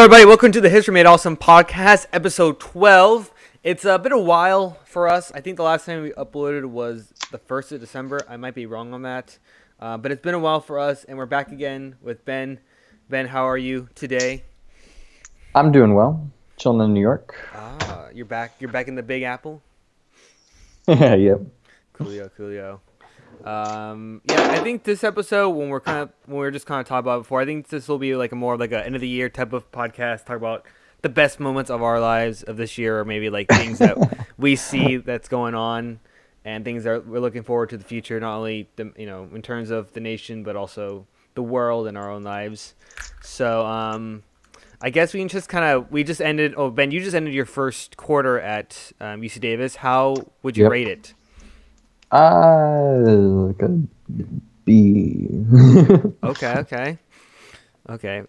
everybody, welcome to the History Made Awesome podcast, episode 12. It's been a while for us. I think the last time we uploaded was the 1st of December. I might be wrong on that. But it's been a while for us, and we're back again with Ben. Ben, how are you today? I'm doing well. Chilling in New York. You're back in the Big Apple? Yep. Coolio. I think this episode, when we're just kind of talking about it before, I think this will be like more like a end of the year type of podcast. Talk about the best moments of our lives of this year, or maybe like things that we see that's going on, and things that we're looking forward to the future. Not only in terms of the nation, but also the world and our own lives. So I guess we just ended. Oh, Ben, you just ended your first quarter at UC Davis. How would you rate it? Like a B. Okay.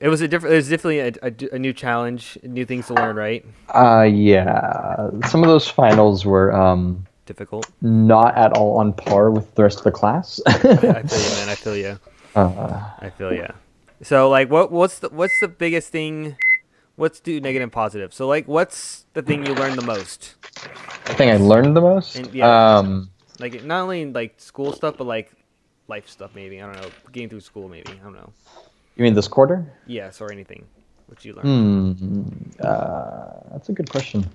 It was definitely a new challenge, new things to learn, right? Yeah. Some of those finals were difficult. Not at all on par with the rest of the class. I feel you, man. I feel you. So, like, what's the biggest thing? Let's do negative and positive. So, like, what's the thing you learned the most? The thing I learned the most? Like, not only like school stuff, but like life stuff. Maybe, I don't know. Getting through school, maybe, I don't know. You mean this quarter? Yes, or anything. What you learned? That's a good question.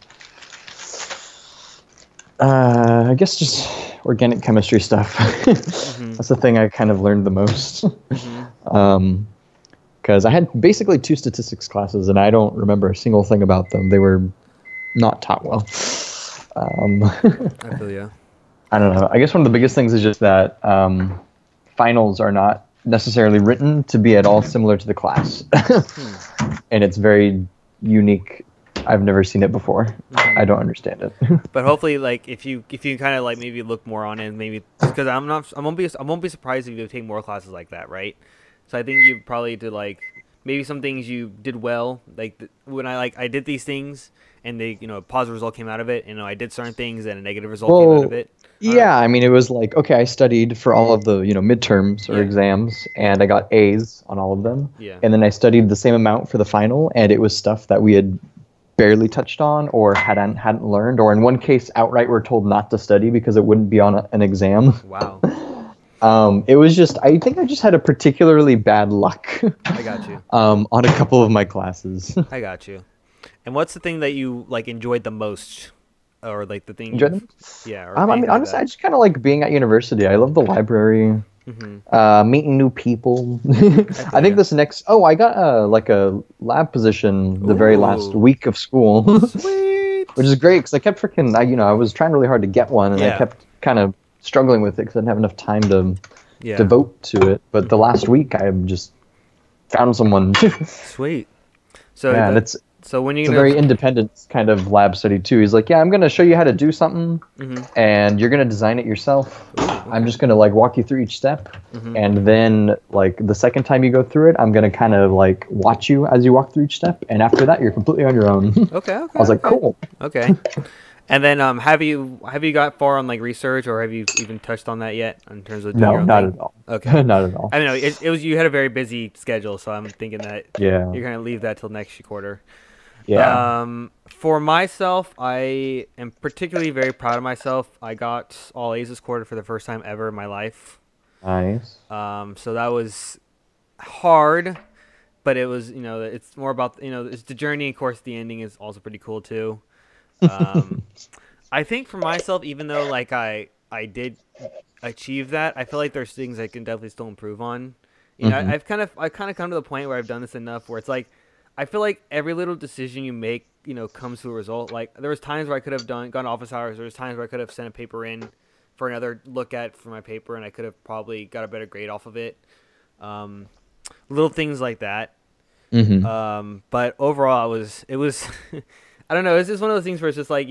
I guess just organic chemistry stuff. Mm-hmm. That's the thing I kind of learned the most. Because I had basically 2 statistics classes, and I don't remember a single thing about them. They were not taught well. I feel you. I don't know. I guess one of the biggest things is just that finals are not necessarily written to be at all similar to the class. And it's very unique. I've never seen it before. Mm-hmm. I don't understand it. But hopefully, like, if you kind of like maybe look more on it, maybe because I won't be surprised if you take more classes like that, right? So I think you probably did like maybe some things you did well, like when I did these things and they a positive result came out of it, I did certain things and a negative result came out of it. Yeah, I mean, it was like, okay, I studied for all of the, midterms or exams, and I got A's on all of them. Yeah. And then I studied the same amount for the final, and it was stuff that we had barely touched on or hadn't learned, or in one case, outright were told not to study because it wouldn't be on an exam. Wow. It was just, I think I just had a particularly bad luck. I got you. On a couple of my classes. I got you. And what's the thing that you, like, enjoyed the most? Or like the thing. Yeah. I mean, honestly, I just kind of like being at university. I love the library, meeting new people. I think this next. Oh, I got a lab position the very last week of school, Sweet. Which is great because I kept freaking. I was trying really hard to get one, and I kept kind of struggling with it because I didn't have enough time to devote to it. But the last week, I just found someone. Sweet. So yeah, it's. So when it's a very independent kind of lab study too. He's like, yeah, I'm going to show you how to do something, and you're going to design it yourself. Ooh, okay. I'm just going to like walk you through each step, and then like the second time you go through it, I'm going to kind of like watch you as you walk through each step, and after that, you're completely on your own. Okay. I was like, cool. Okay. And then have you got far on like research, or have you even touched on that yet in terms of doing your own not thing? at all. Okay. Not at all. I know it was you had a very busy schedule, so I'm thinking that you're going to leave that till next quarter. Yeah. For myself, I am particularly very proud of myself. I got all A's this quarter for the first time ever in my life. Nice. So that was hard, but it was, it's more about, it's the journey. Of course, the ending is also pretty cool too. I think for myself, even though like I did achieve that, I feel like there's things I can definitely still improve on. I've kind of come to the point where I've done this enough where it's like, I feel like every little decision you make, comes to a result. Like there was times where I could have gone office hours. There was times where I could have sent a paper in for another look at for my paper, and I could have probably got a better grade off of it. Little things like that. But overall, it was, I don't know. It's just one of those things where it's just like,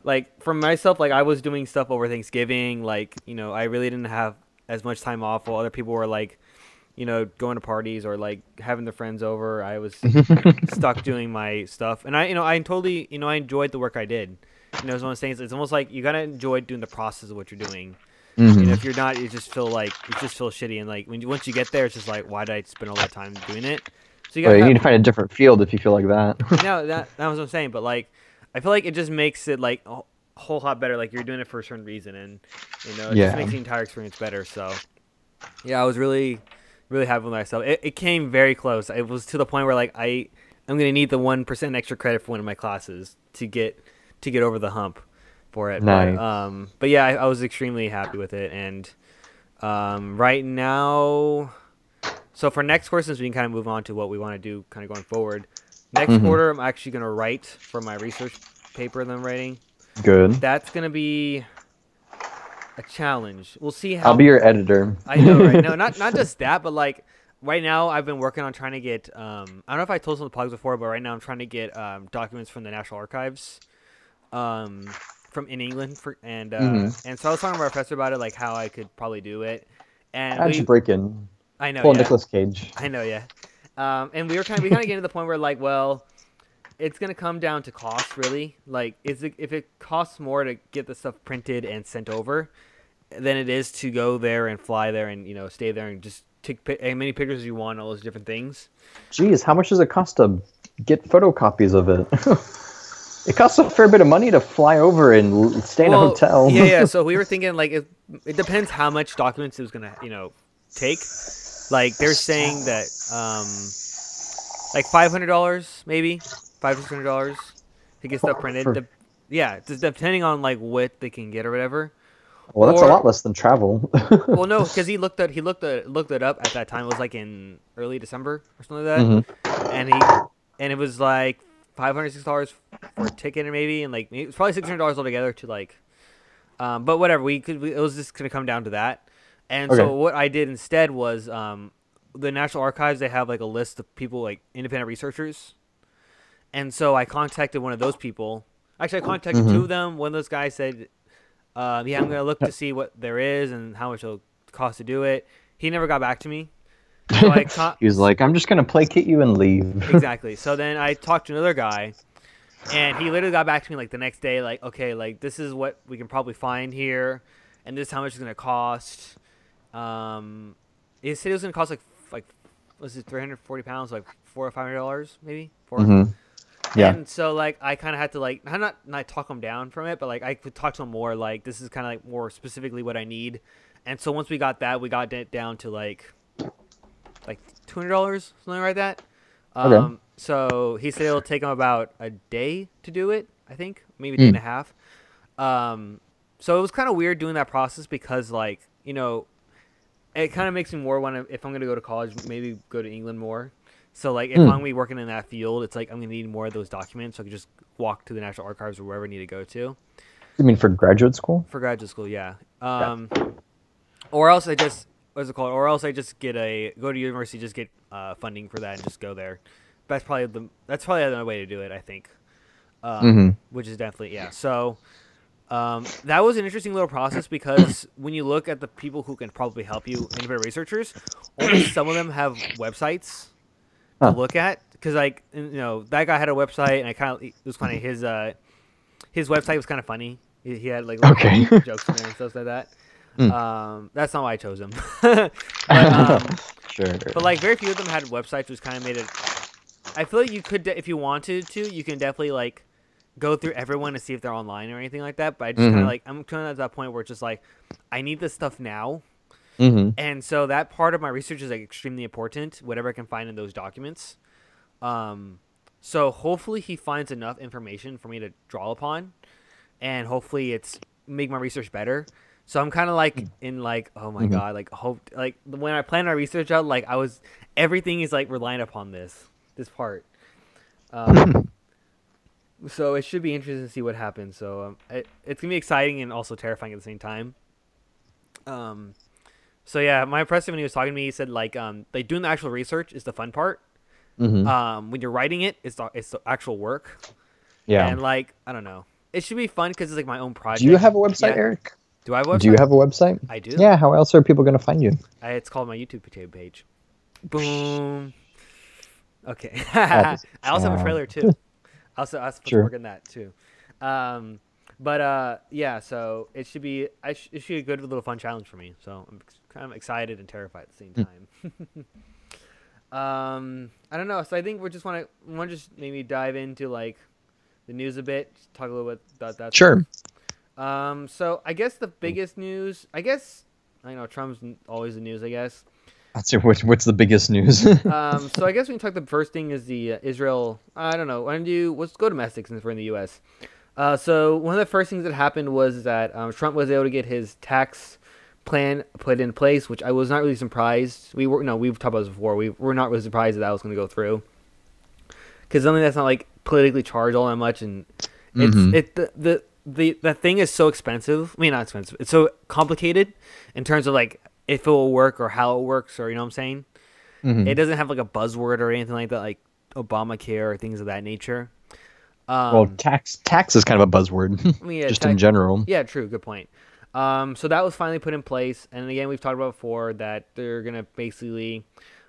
like for myself, like I was doing stuff over Thanksgiving. Like, I really didn't have as much time off while other people were like, going to parties or like having their friends over. I was stuck doing my stuff, and I totally, I enjoyed the work I did. It's one of those things. It's almost like you gotta enjoy doing the process of what you're doing. If you're not, you just feel shitty, and like once you get there, it's just like, why did I spend all that time doing it? So you Well, gotta you need have to find a different field if you feel like that. no that was what I'm saying. But like, I feel like it just makes it like a whole lot better. Like you're doing it for a certain reason, and it just Yeah. makes the entire experience better. So yeah, I was really happy with myself. It came very close. It was to the point where like I'm gonna need the 1% extra credit for one of my classes to get over the hump for it. Nice. But yeah, I was extremely happy with it. And right now, so for next courses, we can kind of move on to what we want to do kind of going forward. Next quarter, I'm actually gonna write for my research paper that I'm writing. Good. That's gonna be a challenge. We'll see how. I'll be your editor. I know, right? No, not just that, but like right now, I've been working on trying to get. I don't know if I told some of the plugs before, but right now I'm trying to get documents from the National Archives, from in England, and so I was talking to my professor about it, like how I could probably do it, and How'd you break in? I know, Pull yeah. Nicolas Cage. I know, yeah. And we kind of getting to the point where like, well, it's gonna come down to cost, really. Like, if it costs more to get the stuff printed and sent over than it is to go there and fly there and stay there and just take as many pictures as you want, all those different things. Geez, how much does it cost to get photocopies of it? It costs a fair bit of money to fly over and stay in a hotel. Yeah. So we were thinking like it depends how much documents it was gonna take. Like they're saying that like $500 maybe $500-$600 to get stuff printed. Just depending on like what they can get or whatever. Well, that's a lot less than travel. Well, no, because he looked it up at that time. It was like in early December or something like that, and it was like $506 for a ticket, or maybe, and like it was probably $600 altogether to like, but whatever. It was just gonna come down to that, and so what I did instead was the National Archives, they have like a list of people, like independent researchers, and so I contacted one of those people. Actually, I contacted two of them. One of those guys said, I'm going to look to see what there is and how much it'll cost to do it. He never got back to me. So he was like, I'm just going to placate you and leave. Exactly. So then I talked to another guy, and he literally got back to me like the next day, like, okay, like this is what we can probably find here, and this is how much it's going to cost. He said it was going to cost like was it 340 pounds, like $400 or $500 maybe? Yeah. And so like I kind of had to like not talk him down from it, but like I could talk to him more like this is kind of like more specifically what I need. And so once we got that, we got it down to like $200, something like that. Okay. So he said it'll take him about a day to do it, I think, maybe a day and a half. So it was kind of weird doing that process because like it kind of makes me more want to, if I'm gonna go to college, maybe go to England more. So, like, if I'm going to be working in that field, it's like I'm going to need more of those documents so I can just walk to the National Archives or wherever I need to go to. You mean for graduate school? For graduate school, yeah. Or else I just, what's it called? Or else I just go to university, just get funding for that and just go there. That's probably the way to do it, I think. Which is definitely, yeah. So, that was an interesting little process because when you look at the people who can probably help you, independent researchers, only some of them have websites to look at, because like that guy had a website, and it was kind of his website was kind of funny. He had like little jokes in there and stuff like that. That's not why I chose him. Sure. But like very few of them had websites, which kind of made it. I feel like you could, if you wanted to, you can definitely like go through everyone to see if they're online or anything like that. But I just kind of like I'm kind of at that point where it's just like I need this stuff now. And so that part of my research is like extremely important, whatever I can find in those documents. So hopefully he finds enough information for me to draw upon, and hopefully it's make my research better. So I'm kind of like in like, oh my God, like hope, like when I planned our research out, like everything is like relying upon this part. So it should be interesting to see what happens. So it's gonna be exciting and also terrifying at the same time. So yeah, my professor, when he was talking to me, he said like doing the actual research is the fun part. When you're writing it, it's the actual work. Yeah. And like I don't know, it should be fun because it's like my own project. Do you have a website, Eric? Do I have a website? Do you have a website? I do. Yeah. How else are people going to find you? It's called my YouTube page. Boom. Okay. I also have a trailer too. I was supposed to work on that too. But yeah, so it should be it should be a good little fun challenge for me. So I'm kind of excited and terrified at the same time. I don't know. So I think we just want to just maybe dive into like the news a bit. Just talk a little bit about that Sure. stuff. So I guess the biggest news. I know Trump's always the news. I guess. That's your, what's the biggest news? So I guess we can talk. The first thing is the Israel. I don't know. Let's go domestic since we're in the U.S. So one of the first things that happened was that Trump was able to get his tax plan put in place, which I was not really surprised. We've talked about this before. We were not really surprised that was going to go through because something that's not like politically charged all that much, and the thing is so expensive. I mean, not expensive. It's so complicated in terms of like if it will work or how it works, or you know what I'm saying. It doesn't have like a buzzword or anything like that, like Obamacare or things of that nature. Well, tax is kind of a buzzword, I mean, yeah, just in general. Yeah, true. Good point. So that was finally put in place, and again, we've talked about before that they're gonna basically.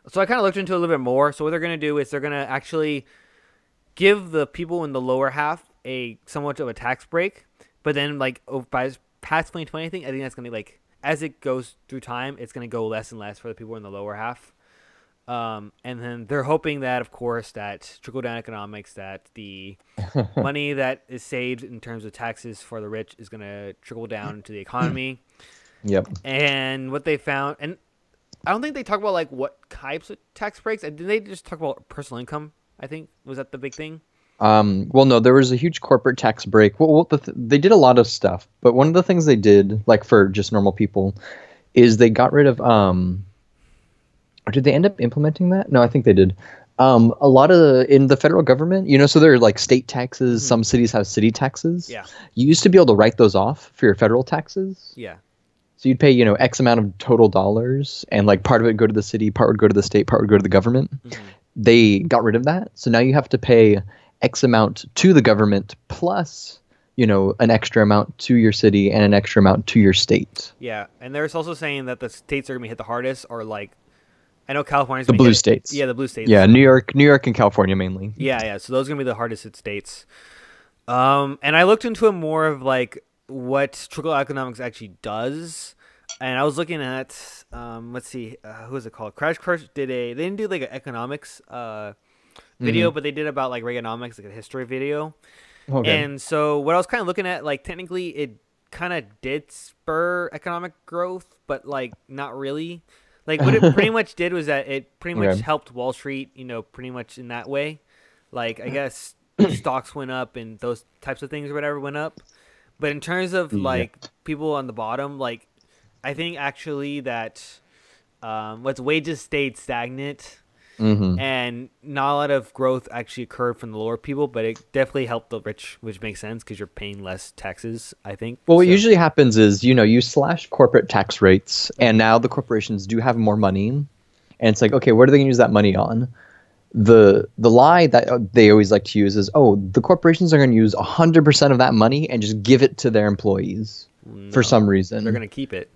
So I kind of looked into it a little bit more. So what they're gonna do is they're gonna actually give the people in the lower half a somewhat of a tax break, but then like by past 2020, I think that's gonna be like as it goes through time, it's gonna go less and less for the people in the lower half. And then they're hoping that, of course, that trickle-down economics, that the money that is saved in terms of taxes for the rich is going to trickle down into the economy. Yep. And what they found, and I don't think they talk about like what types of tax breaks. Did they just talk about personal income? I think was that the big thing. Well, no, there was a huge corporate tax break. Well, they did a lot of stuff, but one of the things they did, like for just normal people, is they got rid of or did they end up implementing that? No, I think they did. A lot of in the federal government, so there are like state taxes. Some cities have city taxes. Yeah. You used to be able to write those off for your federal taxes. Yeah. So you'd pay, X amount of total dollars, and like part of it would go to the city, part would go to the state, part would go to the government. They got rid of that. So now you have to pay X amount to the government plus, an extra amount to your city and an extra amount to your state. Yeah. And there's also saying that the states that are going to be hit the hardest are like, I know California's the blue states. Yeah, the blue states. Yeah, New York and California mainly. Yeah. So those are gonna be the hardest hit states. And I looked into it more of like what trickle economics actually does, and I was looking at let's see, who is it called? Crash Course they didn't do like an economics video, but they did about like Reaganomics, like a history video. Okay. And so what I was kind of looking at, like technically it kind of did spur economic growth, but like not really. Like what it pretty much did was that it pretty much helped Wall Street, pretty much in that way. Like I guess stocks went up and those types of things or whatever went up. But in terms of like people on the bottom, like I think actually that what's wages stayed stagnant and not a lot of growth actually occurred from the lower people, but it definitely helped the rich, which makes sense because you're paying less taxes, I think. Well, what usually happens is, you slash corporate tax rates, and now the corporations do have more money, and it's like, okay, what are they going to use that money on? The lie that they always like to use is, the corporations are going to use 100% of that money and just give it to their employees for some reason. They're going to keep it.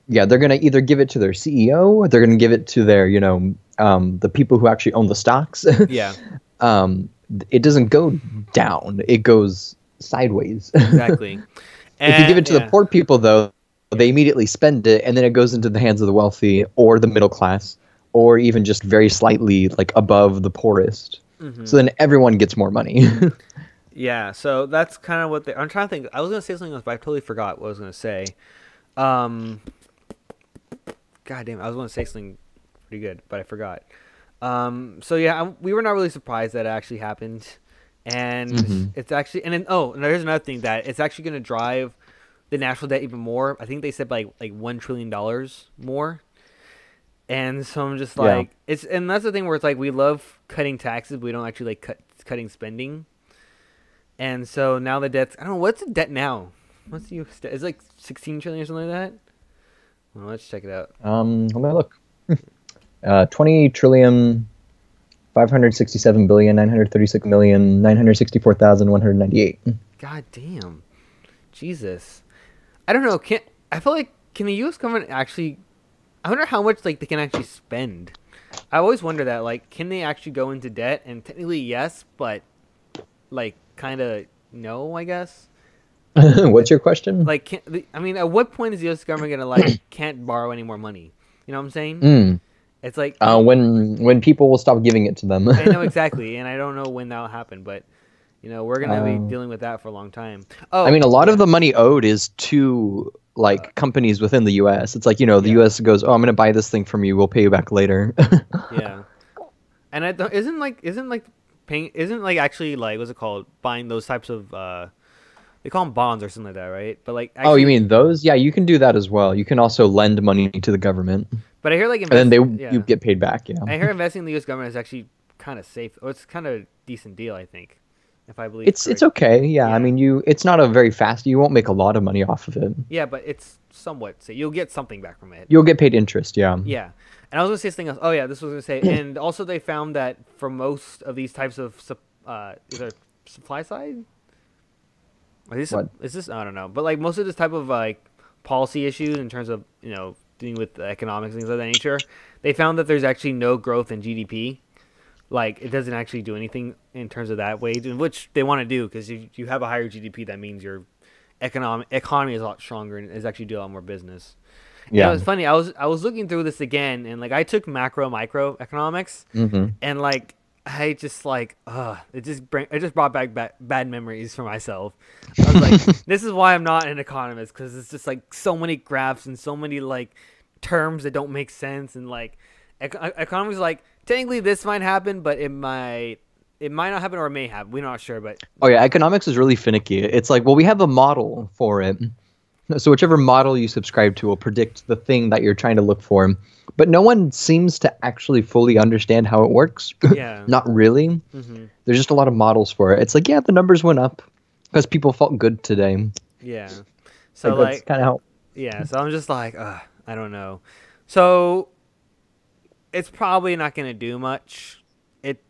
Yeah, they're going to either give it to their CEO, or they're going to give it to their, the people who actually own the stocks. Yeah. It doesn't go down. It goes sideways. Exactly. If you give it to the poor people, though, they immediately spend it, and then it goes into the hands of the wealthy or the middle class, or even just very slightly like above the poorest. So then everyone gets more money. Yeah, so that's kind of what I'm trying to think. I was going to say something else, but I totally forgot what I was going to say. God damn, I was going to say something pretty good, but I forgot. So yeah, we were not really surprised that it actually happened, and it's actually, and then and there's another thing that it's actually going to drive the national debt even more. I think they said like $1 trillion more, and so I'm just like, and that's the thing where it's like we love cutting taxes, but we don't actually like cutting spending, and so now the debt's, I don't know, what's the debt now? It's like 16 trillion or something like that. Well, let's check it out. Let me look. 20 trillion 567 billion 936 million 964,198. God damn. Jesus. I don't know. I feel like can the US government actually, I wonder how much like they can actually spend. I always wonder that, like, can they actually go into debt? And technically yes, but like kind of no, I guess. What's your question? Like, at what point is the U.S. government gonna like can't borrow any more money? You know what I'm saying? It's like when people will stop giving it to them. I know exactly, and I don't know when that'll happen, but we're gonna be dealing with that for a long time. Oh, I mean, a lot of the money owed is to like companies within the U.S. It's like the U.S. goes, "Oh, I'm gonna buy this thing from you. We'll pay you back later." yeah, and I don't, isn't like actually like what's it called, buying those types of they call them bonds or something like that, right? But like Oh, actually, you mean those? Yeah, you can do that as well. You can also lend money to the government, but I hear like and then you yeah, get paid back. Yeah, I hear investing in the U.S. government is actually kind of safe. Or it's kind of a decent deal, I think, if I believe. it's okay. Yeah, I mean, it's not a very fast. You won't make a lot of money off of it. Yeah, but it's somewhat safe. You'll get something back from it. You'll get paid interest. Yeah. Yeah. And I was gonna say something else. Oh yeah, this was gonna say, and also they found that for most of these types of is there supply side? Is this I don't know, but like most of this type of like policy issues in terms of dealing with economics and things of that nature, they found that there's actually no growth in GDP. Like it doesn't actually do anything in terms of that way, which they want to do because if you have a higher GDP, that means your economy is a lot stronger and is actually do a lot more business. Yeah, it's funny. I was looking through this again, and like I took macro micro economics, and like I just like it just brought back bad memories for myself. I was like, this is why I'm not an economist, because it's just like so many graphs and so many like terms that don't make sense, and like economics is like technically this might happen, but it might not happen or it may happen. We're not sure, but oh yeah, economics is really finicky. It's like, well, we have a model for it. So whichever model you subscribe to will predict the thing that you're trying to look for. But no one seems to actually fully understand how it works. Yeah. Not really. There's just a lot of models for it. It's like, yeah, the numbers went up because people felt good today. Yeah. So that's kind of how. Yeah. So I'm just like, I don't know. So it's probably not going to do much. It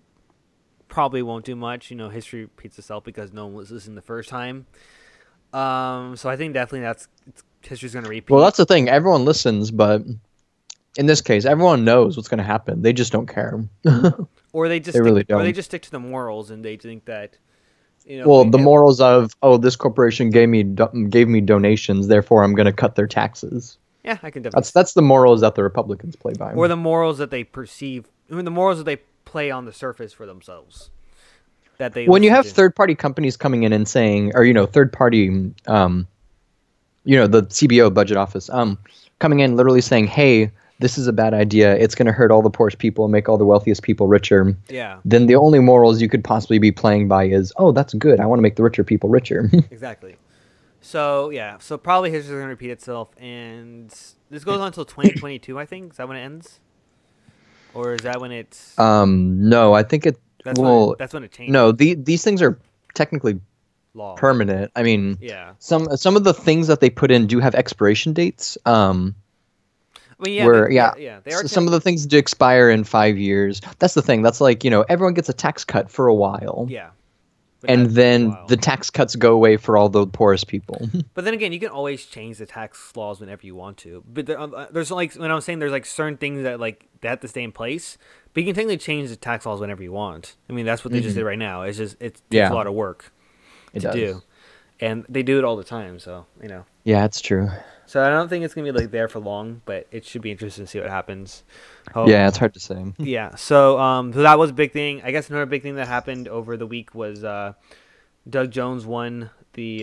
probably won't do much. History repeats itself because no one was listening the first time. So I think definitely history's going to repeat. Well, that's the thing. Everyone listens, but in this case, everyone knows what's going to happen. They just don't care. Or they just really don't. Or they just stick to the morals, and they think that well, the morals of this corporation gave me donations, therefore I'm going to cut their taxes. Yeah, I can definitely. That's the morals that the Republicans play by. Or the morals that they perceive. The morals that they play on the surface for themselves. When you have third-party companies coming in and saying, or third-party, the CBO budget office, coming in literally saying, "Hey, this is a bad idea. It's going to hurt all the poorest people and make all the wealthiest people richer." Yeah. Then the only morals you could possibly be playing by is, "Oh, that's good. I want to make the richer people richer." Exactly. So yeah, so probably history is going to repeat itself, and this goes on until 2022. I think is that when it ends, or is that when it's? No, I think it. That's when it changes. No, these things are technically law permanent. I mean, yeah. Some of the things that they put in do have expiration dates. They are. Some of the things do expire in 5 years. That's the thing. That's like everyone gets a tax cut for a while. Yeah. And then the tax cuts go away for all the poorest people. But then again, you can always change the tax laws whenever you want to. But there's like when I'm saying there's like certain things that like they have to stay in place. But you can technically change the tax laws whenever you want. I mean, that's what they just did right now. It takes a lot of work to do, and they do it all the time. So Yeah, it's true. So I don't think it's gonna be like there for long, but it should be interesting to see what happens. Yeah, it's hard to say. Yeah. So so that was a big thing. I guess another big thing that happened over the week was Doug Jones won the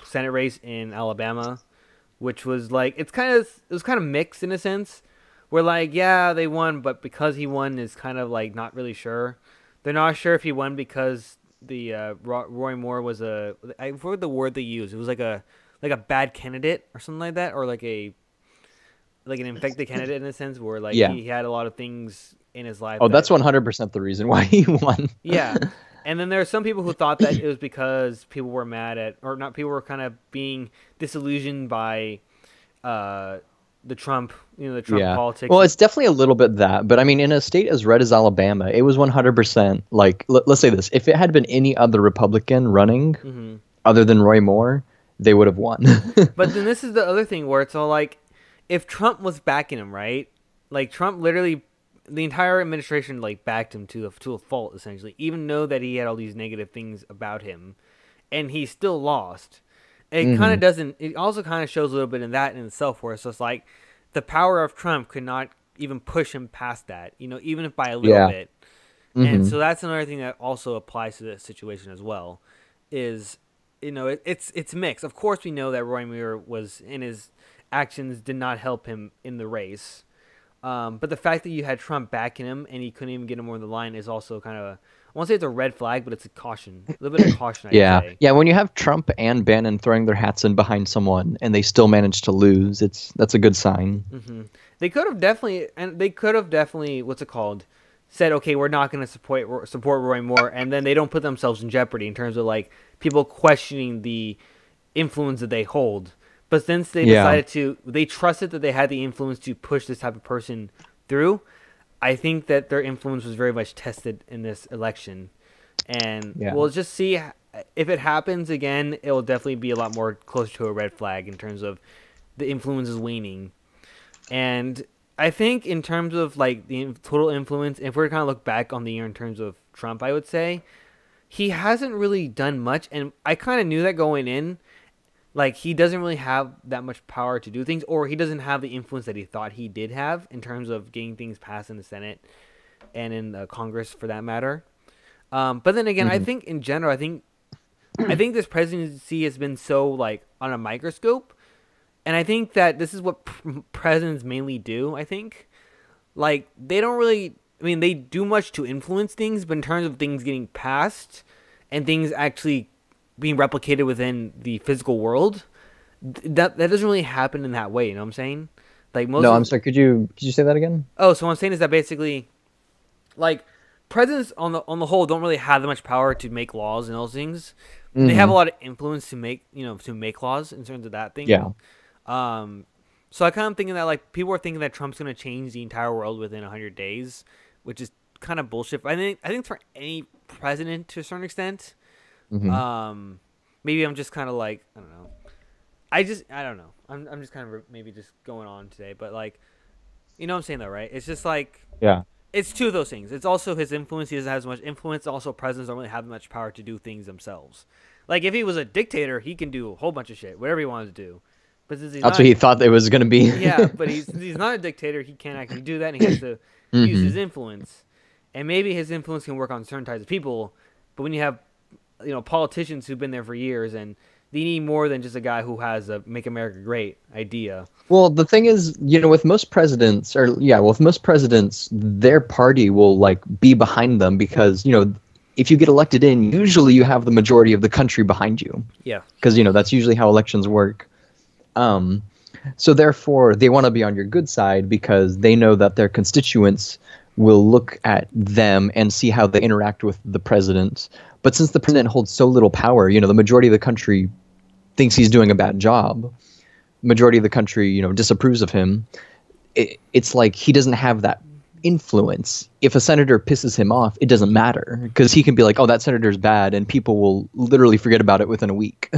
Senate race in Alabama, which was like it was kind of mixed in a sense. We're like, yeah, they won, but because he won is kind of like not really sure. They're not sure if he won because the Roy Moore was I forget the word they used. It was like a bad candidate or something like that, or like an infected candidate in a sense, where like he had a lot of things in his life. Oh, that's 100% the reason why he won. Yeah. And then there are some people who thought that it was because people were mad at, or not, people were kind of being disillusioned by the Trump politics. Well, it's definitely a little bit that, but I mean, in a state as red as Alabama, it was 100% like, let's say this, if it had been any other Republican running other than Roy Moore, they would have won. But then this is the other thing where it's all like, if Trump was backing him, right? Like Trump literally, the entire administration like backed him to a fault, essentially, even though that he had all these negative things about him, and he still lost. It kind of doesn't. It also kind of shows a little bit in that in itself, where it's just like the power of Trump could not even push him past that. Even if by a little Yeah. bit. And Hmm. so that's another thing that also applies to this situation as well. Is it's mixed. Of course, we know that Roy Moore was in his actions did not help him in the race. But the fact that you had Trump backing him and he couldn't even get him over the line is also kind of I won't say it's a red flag, but it's a caution, a little bit of caution, I'd Yeah, say. yeah. When you have Trump and Bannon throwing their hats in behind someone and they still manage to lose, that's a good sign. They could have definitely, what's it called, said, okay, we're not going to support Roy Moore, and then they don't put themselves in jeopardy in terms of like people questioning the influence that they hold. But since they Yeah, they trusted that they had the influence to push this type of person through. I think that their influence was very much tested in this election, and yeah. we'll just see if it happens again. It will definitely be a lot more closer to a red flag in terms of the influence is waning. And I think in terms of like the total influence, if we're to kind of look back on the year in terms of Trump, I would say he hasn't really done much, and I kind of knew that going in. Like he doesn't really have that much power to do things, or he doesn't have the influence that he thought he did have in terms of getting things passed in the Senate and in the Congress, for that matter. But then again, I Hmm. think in general, I think this presidency has been so like on a microscope, and I think that this is what presidents mainly do. I think like they don't really. I mean, they do much to influence things, but in terms of things getting passed and things actually being replicated within the physical world, that doesn't really happen in that way. You know what I'm saying? Like most No, I'm of sorry. Could you say that again? so what I'm saying is that basically, like presidents on the whole don't really have that much power to make laws and those things. They have a Hmm. lot of influence to make laws in terms of that thing. Yeah. Um, so I kind of thinking that like people are thinking that Trump's gonna change the entire world within 100 days, which is kind of bullshit. I think for any president to a certain extent. Hmm. Um, maybe I'm just kind of like I don't know. I don't know. I'm just kind of maybe just going on today, but like you know what I'm saying though, right? It's just like Yeah. it's two of those things. It's also his influence. He doesn't have as much influence. Also, presidents don't really have much power to do things themselves. Like if he was a dictator, he can do a whole bunch of shit, whatever he wants to do. But since he's That's not, what he thought it was going to be. yeah, but since he's not a dictator, he can't actually do that, and he has to use Hmm. his influence. And maybe his influence can work on certain types of people, but when you have politicians who've been there for years and they need more than just a guy who has a "Make America Great" idea. Well, the thing is, with most presidents, with most presidents, their party will like be behind them because if you get elected in, usually you have the majority of the country behind you Yeah. because that's usually how elections work. Um, so therefore, they want to be on your good side because they know that their constituents will look at them and see how they interact with the president. But since the president holds so little power, the majority of the country thinks he's doing a bad job. Majority of the country, disapproves of him. It's like he doesn't have that influence. If a senator pisses him off, it doesn't matter because he can be like, "Oh, that senator's bad," and people will literally forget about it within a week.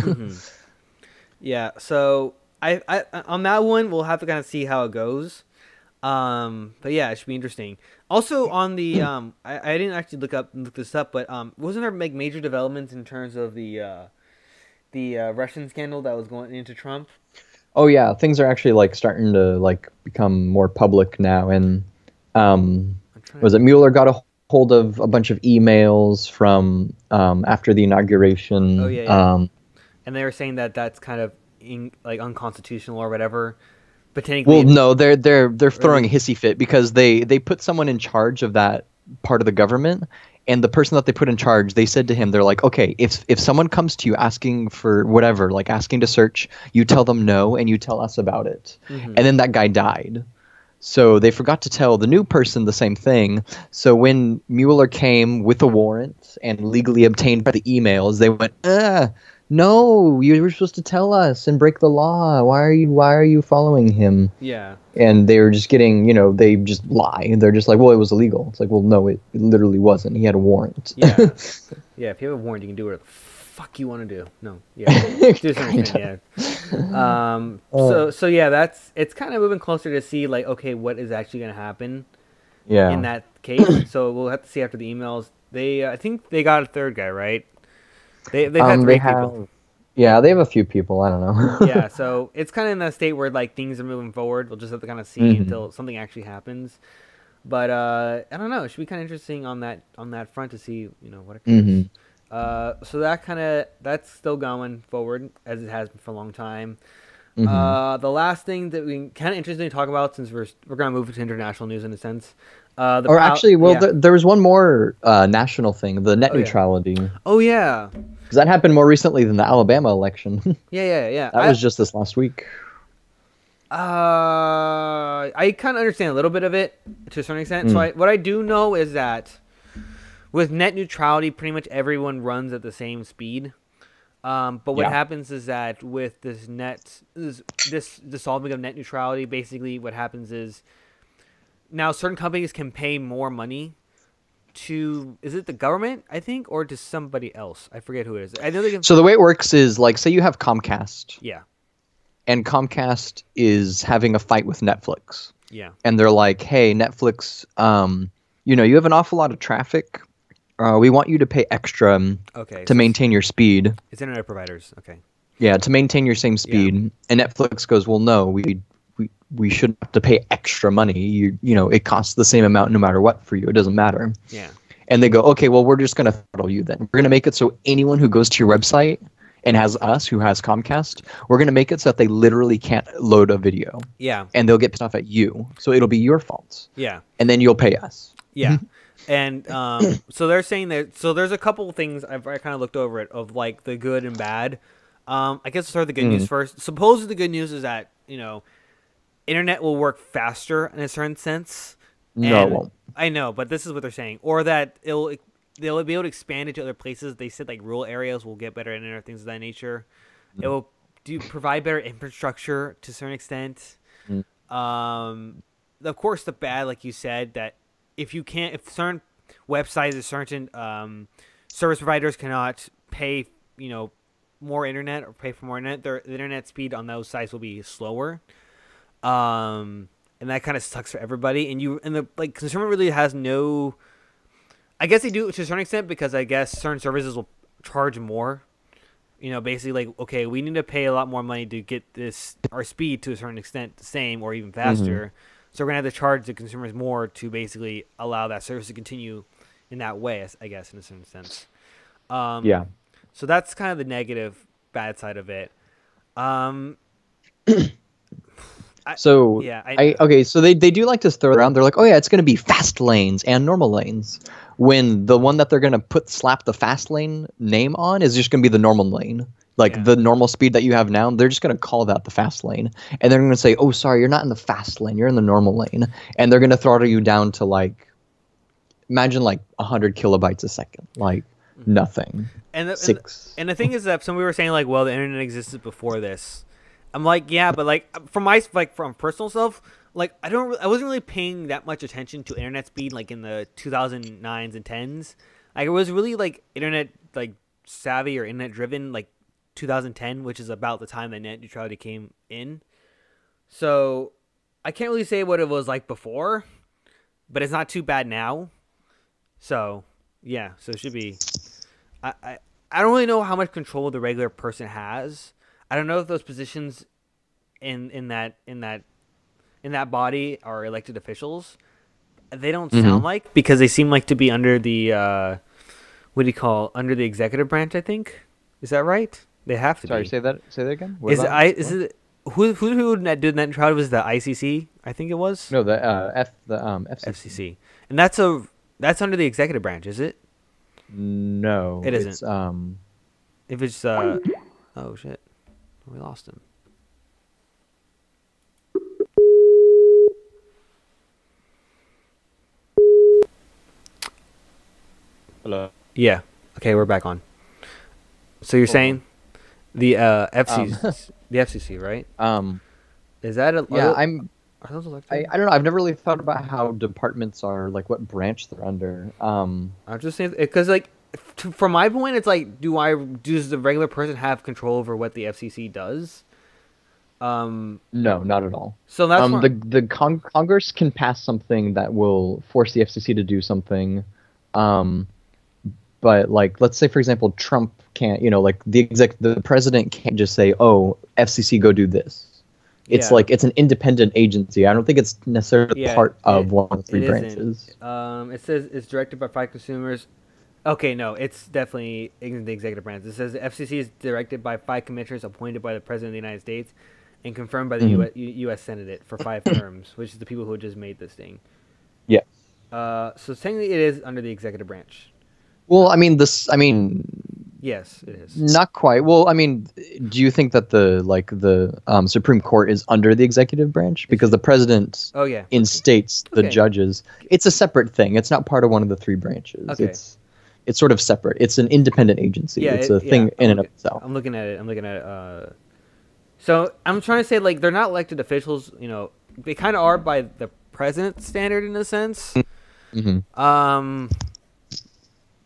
Yeah. So I on that one we'll have to kind of see how it goes. But yeah, it should be interesting. Also on the I didn't actually look this up, but wasn't there like major developments in terms of the Russian scandal that was going into Trump? Oh yeah, things are actually like starting to like become more public now. And I'm trying was to. it Mueller got a hold of a bunch of emails from after the Oh inauguration? yeah, yeah. And they were saying that that's kind of like unconstitutional or whatever. But Well, technically, no, they're throwing a really, hissy fit because they put someone in charge of that part of the government, and the person that they put in charge, they said to him, they're like, okay, if someone comes to you asking for whatever, like asking to search, you tell them no, and you tell us about it. hmm And then that guy died. So they forgot to tell the new person the same thing. So when Mueller came with a warrant and legally obtained by the emails, they went, no, you were supposed to tell us and break the law. Why are you following him? yeah, And they were just getting, they just lie. And they're just like, well, it was illegal. It's like, well, no, it literally wasn't. He had a warrant. yeah, yeah. If you have a warrant, you can do whatever the fuck you want to do. No, yeah, do something. Yeah. So yeah, it's kind of moving closer to see like okay, what is actually gonna happen Yeah. in that case. So we'll have to see after the emails. I think they got a third guy, right? They've had They three have people. Yeah, they have a few people. I don't know. Yeah, so it's kind of in that state where like things are moving forward. We'll just have to kind of see Hmm. until something actually happens. But I don't know. It should be kind of interesting on that front to see what Hmm. occurs. So that's still going forward as it has been for a long time. Hmm. The last thing that we kind of interesting to talk about, since we're gonna move to international news in a sense. Or actually, well, Yeah. there was one more national thing, the net Oh yeah. neutrality, because Oh yeah. that happened more recently than the Alabama election. Yeah, yeah, yeah. That was just this last week. I kind of understand a little bit of it to a certain extent. So Mm. what I do know is that with net neutrality, pretty much everyone runs at the same speed. But what Yeah. happens is that with this dissolving of net neutrality, basically what happens is now certain companies can pay more money to, is it the government, I think, or to somebody else? I forget who it is. I know they can. So the way it works is like, say you have Comcast, Yeah, and Comcast is having a fight with Netflix, yeah, and they're like, "Hey, Netflix, you have an awful lot of traffic. We want you to pay extra okay. to So maintain your speed. it's internet providers. Okay. Yeah, to maintain your same speed." And Netflix goes, "Well, no, we shouldn't have to pay extra money. It costs the same amount no matter what for you. It doesn't matter." Yeah, And they go, "Okay, well, we're just going to throttle you then. We're going to make it so anyone who goes to your website and has us, who has Comcast, we're going to make it so that they literally can't load a video, yeah, and they'll get pissed off at you. So it'll be your fault, yeah. and then you'll pay us." Yeah. And so they're saying that. So there's a couple of things I kind of looked over it of like the good and bad. I guess I'll start with the good news first. Supposedly the good news is that internet will work faster in a certain sense. No, it And won't. I know, but this is what they're saying, or that they'll be able to expand it to other places. They said like rural areas will get better internet, things of that nature. It will provide better infrastructure to a certain extent. Mm. Of course, the bad, like you said, that if certain websites or certain service providers cannot pay, more internet or pay for more internet, the internet speed on those sites will be slower. And that kind of sucks for everybody. And the consumer really has no. I guess they do to a certain extent because I guess certain services will charge more. Basically like, okay, we need to pay a lot more money to get our speed to a certain extent the same or even faster. So we're gonna have to charge the consumers more to basically allow that service to continue in that way, I guess, in a certain sense. Yeah. So that's kind of the negative, bad side of it. So Yeah, okay, so they do like to throw around. They're like, "Oh yeah, it's going to be fast lanes and normal lanes." When the one that they're going to slap the fast lane name on is just going to be the normal lane. Like Yeah. the normal speed that you have now, they're just going to call that the fast lane. And they're going to say, "Oh, sorry, you're not in the fast lane. You're in the normal lane." And they're going to throttle you down to like imagine like 100 kilobytes a second. Like nothing. and the, Six. and the thing is that somebody were saying like, well, the internet existed before this. I'm like, yeah, but like from personal self, like I wasn't really paying that much attention to internet speed like in the 2009s and 10s. Like it was really like internet like savvy or internet driven like 2010, which is about the time that net neutrality came in. So I can't really say what it was like before, but it's not too bad now. So yeah, so it should be. I don't really know how much control the regular person has. I don't know if those positions in that body are elected officials. They don't sound like, because they seem like to be under the what do you call, under the executive branch, I think. Is that right? They have to Sorry, be. say that again. What Is it about- I is it who did net neutrality? Was the ICC? I think it was. No, the FCC. FCC. And that's under the executive branch, is it? No, It isn't. It's, If it's oh shit. We lost him. hello. Yeah. Okay, we're back on. So you're saying the FCC, the FCC, right? Is that a Yeah, are those elected? I don't know. I've never really thought about how departments are, like what branch they're under. I'm just saying because like from my point, it's like, does the regular person have control over what the FCC does? No, not at all. So that's where- Congress can pass something that will force the FCC to do something, but like let's say for example Trump can't, like the president can't just say, oh, FCC go do this. It's Yeah. like it's an independent agency. I don't think it's necessarily Yeah, part of one of the three it branches. isn't. It says it's directed by five consumers. Okay, no, it's definitely in the executive branch. It says the FCC is directed by five commissioners appointed by the President of the United States and confirmed by the Mhm. U.S. Senate for 5 terms, which is the people who just made this thing. Yeah. So technically it is under the executive branch. Well, I mean, Yes, it is. not quite. Well, I mean, do you think that the Supreme Court is under the executive branch because the president Oh, yeah. instates the Okay. judges? It's a separate thing. It's not part of one of the three branches. Okay. It's sort of separate. It's an independent agency. Yeah, It's a thing in and of itself. I'm looking at it. So I'm trying to say, like, they're not elected officials. They kind of are by the president's standard in a sense. Hmm.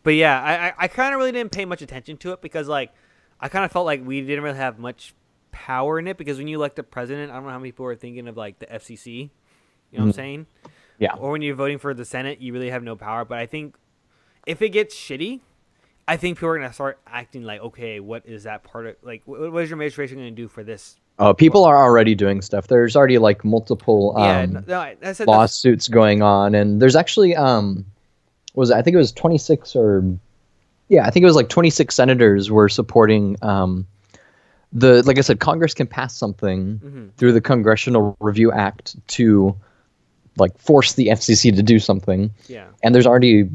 But yeah, I kind of really didn't pay much attention to it because, like, I kind of felt like we didn't really have much power in it because when you elect a president, I don't know how many people are thinking of, like, the FCC. You know what I'm saying? Yeah. Or when you're voting for the Senate, you really have no power. But I think if it gets shitty, I think people are going to start acting like, okay, what is that part of, like, what is your administration going to do for this? People are already doing stuff. There's already like multiple I said lawsuits going on, and there's actually I think it was 26 I think it was like 26 senators were supporting like I said, Congress can pass something through the Congressional Review Act to like force the FCC to do something. Yeah. And there's already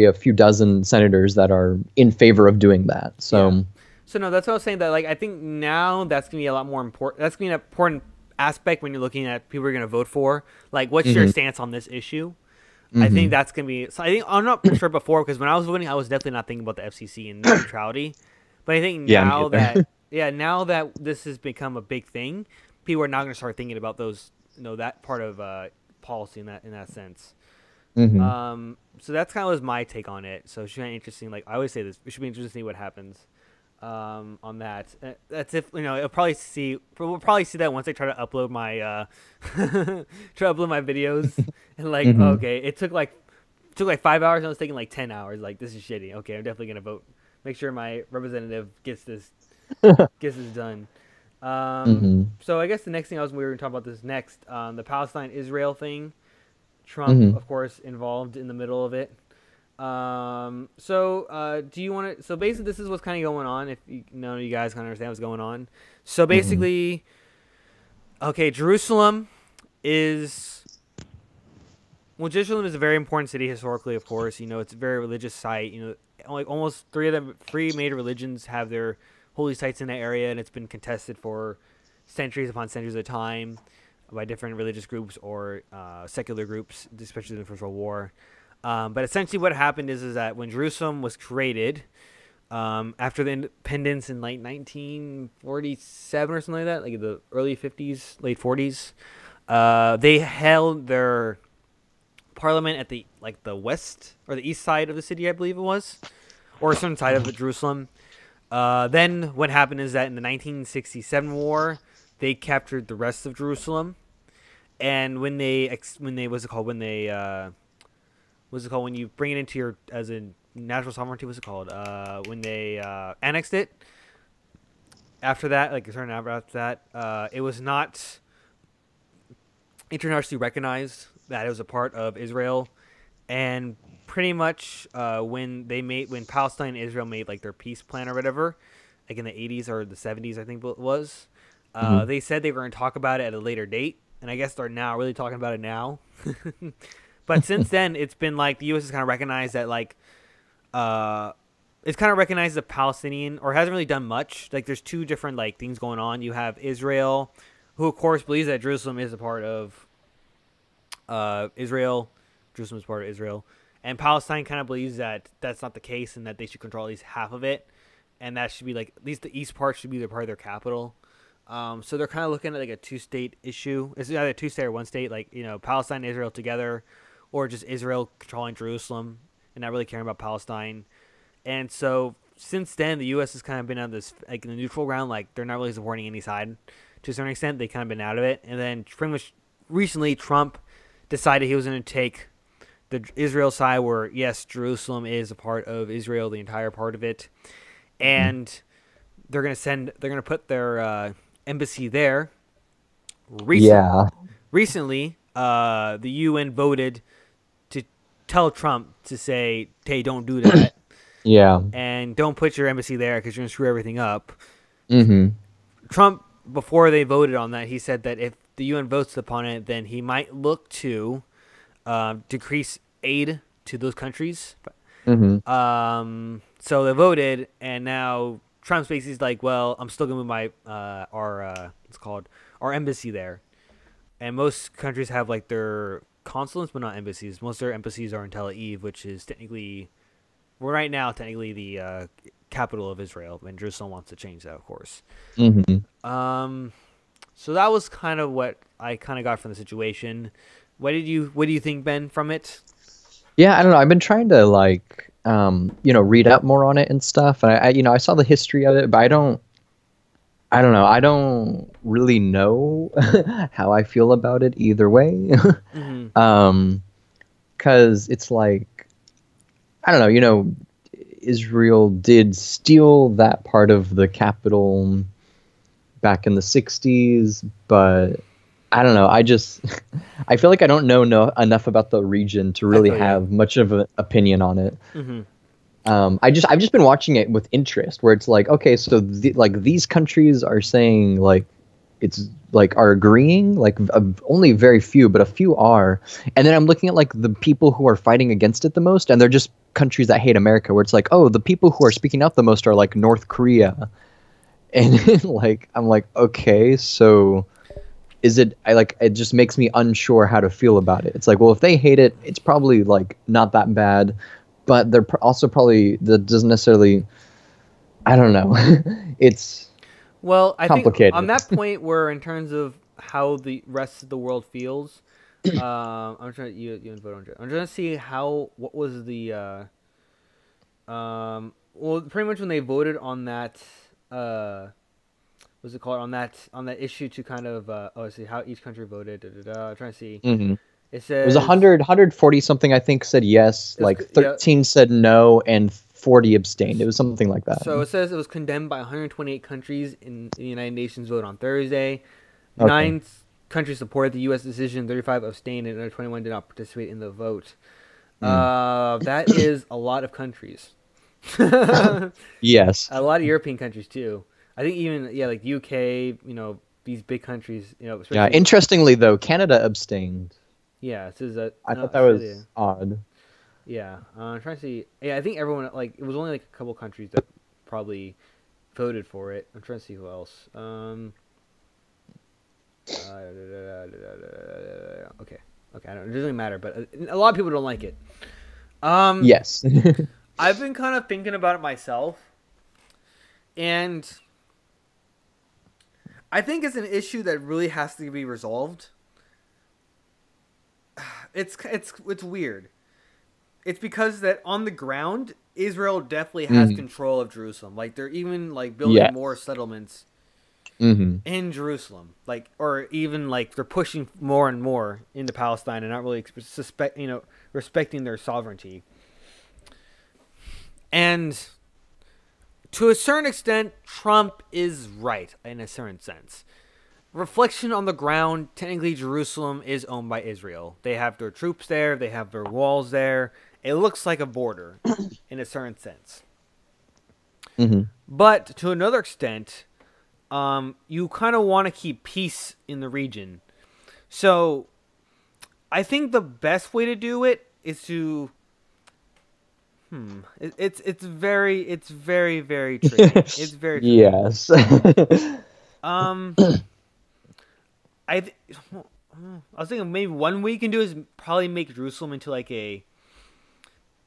a few dozen senators that are in favor of doing that. So. Yeah. So no, that's what I was saying. That like I think now that's gonna be a lot more important. That's gonna be an important aspect when you're looking at people you're gonna vote for. Like, what's your stance on this issue? I think that's gonna be. So I think I'm not sure before because when I was voting, I was definitely not thinking about the FCC and neutrality. But I think now now that this has become a big thing, people are now gonna start thinking about those. That part of policy in that sense. So that's kind of was my take on it. So it should be interesting. Like I always say this, it should be interesting to see what happens. On that. That's if we'll probably see that once I try to upload my videos and like okay, it took like 5 hours and it was taking like 10 hours. Like, this is shitty. Okay, I'm definitely gonna vote. Make sure my representative gets this done. So I guess the next thing we were gonna talk about this next, the Palestine-Israel thing. Trump, of course, involved in the middle of it. Do you want to? So basically, this is what's kind of going on. If none of you guys kind of understand what's going on, so basically, okay, Jerusalem is a very important city historically. Of course, it's a very religious site. Like almost three major religions have their holy sites in that area, and it's been contested for centuries upon centuries at a time by different religious groups or secular groups, especially in the First World War. But essentially what happened is that when Jerusalem was created, after the independence in like 1947 or something like that, like the early 50s, late 40s, they held their parliament at the west or the east side of the city, I believe it was, or a certain side of Jerusalem. Then what happened is that in the 1967 war, they captured the rest of Jerusalem, and when you bring it into your as a national sovereignty, what's it called? When they annexed it. After that, it was not internationally recognized that it was a part of Israel, and pretty much when Palestine and Israel made like their peace plan or whatever, like in the 80s or the 70s, I think it was. They said they were going to talk about it at a later date, and I guess they're now really talking about it now. But since then, it's been like the U.S. has kind of recognized that it's kind of recognized the Palestinian, or hasn't really done much. Like there's two different like things going on. You have Israel, who of course believes that Jerusalem is a part of Israel. Jerusalem is part of Israel, and Palestine kind of believes that that's not the case, and that they should control at least half of it, and that should be like at least the east part should be their part of their capital. So they're kind of looking at like a two-state issue. It's either a two-state or one state, like Palestine and Israel together, or just Israel controlling Jerusalem and not really caring about Palestine. And so since then, the U.S. has kind of been on this like in the neutral ground, like they're not really supporting any side to a certain extent. They kind of been out of it, and then pretty much recently, Trump decided he was going to take the Israel side, where yes, Jerusalem is a part of Israel, the entire part of it, and they're gonna put their embassy there. Yeah. Recently, the UN voted to tell Trump to say, "Hey, don't do that, Yeah. and don't put your embassy there because you're gonna screw everything up." Mm-hmm. Trump, before they voted on that, he said that if the UN votes upon it, then he might look to decrease aid to those countries. Mm-hmm. So they voted, and now Trump's basically like, "Well, I'm still gonna move my what's it called, our embassy there." And most countries have like their consulates, but not embassies. Most of their embassies are in Tel Aviv, which is technically, well, right now, technically the capital of Israel. And Jerusalem wants to change that, of course. Mm-hmm. So that was kind of what I kind of got from the situation. What do you think, Ben, from it? Yeah, I don't know. I've been trying to like read up more on it and stuff. And I saw the history of it, but I don't know. I don't really know how I feel about it either way. Mm-hmm. Because it's like, I don't know, Israel did steal that part of the capital back in the 60s, but I don't know. I feel like I don't know enough about the region to really have much of an opinion on it. Mm-hmm. I've just been watching it with interest, where it's like, okay, so these countries are saying like it's like are agreeing, like only very few, but a few are, and then I'm looking at like the people who are fighting against it the most, and they're just countries that hate America, where it's like, oh, the people who are speaking out the most are like North Korea, and like I'm like, okay, so is it? It just makes me unsure how to feel about it. It's like, well, if they hate it, it's probably like not that bad. But they're also probably that doesn't necessarily. I don't know. It's I complicated. think on that point, where in terms of how the rest of the world feels, I'm trying you vote on. I'm trying to see what was the well, pretty much when they voted on that what's it called, on that issue to kind of see how each country voted. I'm trying to see. Mm-hmm. It says it was 140 something, I think, said yes, like 13 said no, and 40 abstained. It was something like that. So it says it was condemned by 128 countries in the United Nations vote on Thursday. Okay. 9 countries supported the U.S. decision, 35 abstained, and another 21 did not participate in the vote. That is a lot of countries. Yes. A lot of European countries, too. I think even, like UK, these big countries, Yeah, interestingly, though, Canada abstained. Yeah, it says that. I thought that was odd. Yeah, I'm trying to see. Yeah, I think everyone, like, it was only like a couple countries that probably voted for it. I'm trying to see who else. Okay, I don't, it doesn't matter, but a lot of people don't like it. Yes. I've been kind of thinking about it myself, and I think it's an issue that really has to be resolved. It's weird. It's because that on the ground, Israel definitely has control of Jerusalem. Like, they're even like building more settlements in Jerusalem. Like, or even like they're pushing more and more into Palestine and not really respecting their sovereignty. And to a certain extent, Trump is right in a certain sense. Reflection on the ground, technically Jerusalem is owned by Israel. They have their troops there. They have their walls there. It looks like a border in a certain sense. But to another extent, you kind of want to keep peace in the region. So I think the best way to do it is to... It's very, very tricky. It's very tricky. Yes. I was thinking maybe one way you can do is probably make Jerusalem into like a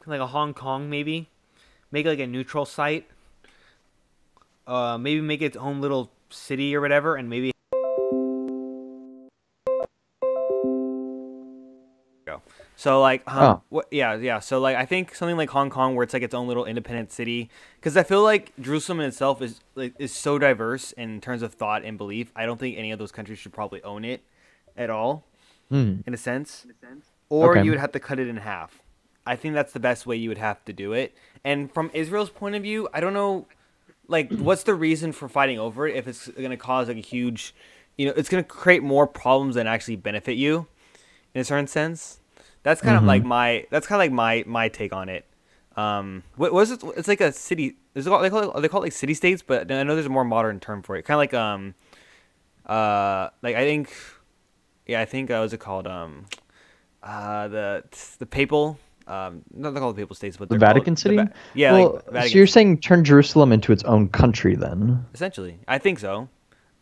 Hong Kong, maybe make it like a neutral site. Maybe make its own little city or whatever, and maybe so like so like I think something like Hong Kong, where it's like its own little independent city, because I feel like Jerusalem in itself is so diverse in terms of thought and belief. I don't think any of those countries should probably own it at all, in a sense. or Okay. you would have to cut it in half. I think that's the best way you would have to do it. And from Israel's point of view, I don't know, like, what's the reason for fighting over it if it's going to cause like a huge, it's going to create more problems than actually benefit you in a certain sense. That's kind of like Mm-hmm. my take on it. What was it? It's like a city. They call it like city states, but I know there's a more modern term for it. Kind of like I think, yeah, I think what's it called? The papal, not they're called the papal states, but The they're called Vatican City? yeah, Well, like so Vatican. you're saying turn Jerusalem into its own country then? Essentially, I think so.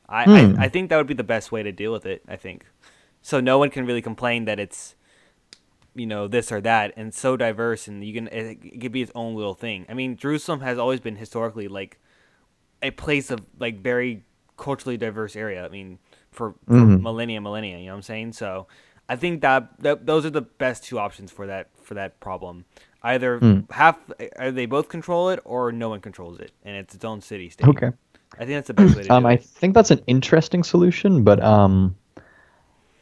I Hmm. think that would be the best way to deal with it. I think so. No one can really complain that it's this or that, and so diverse, and it could be its own little thing. I mean, Jerusalem has always been historically like a place of like very culturally diverse area. I mean, for Hmm. millennia. You know what I'm saying? So, I think that those are the best two options for that problem. Either they both control it, or no one controls it, and it's its own city state. Okay. I think that's the best way to do I it. think that's an interesting solution, but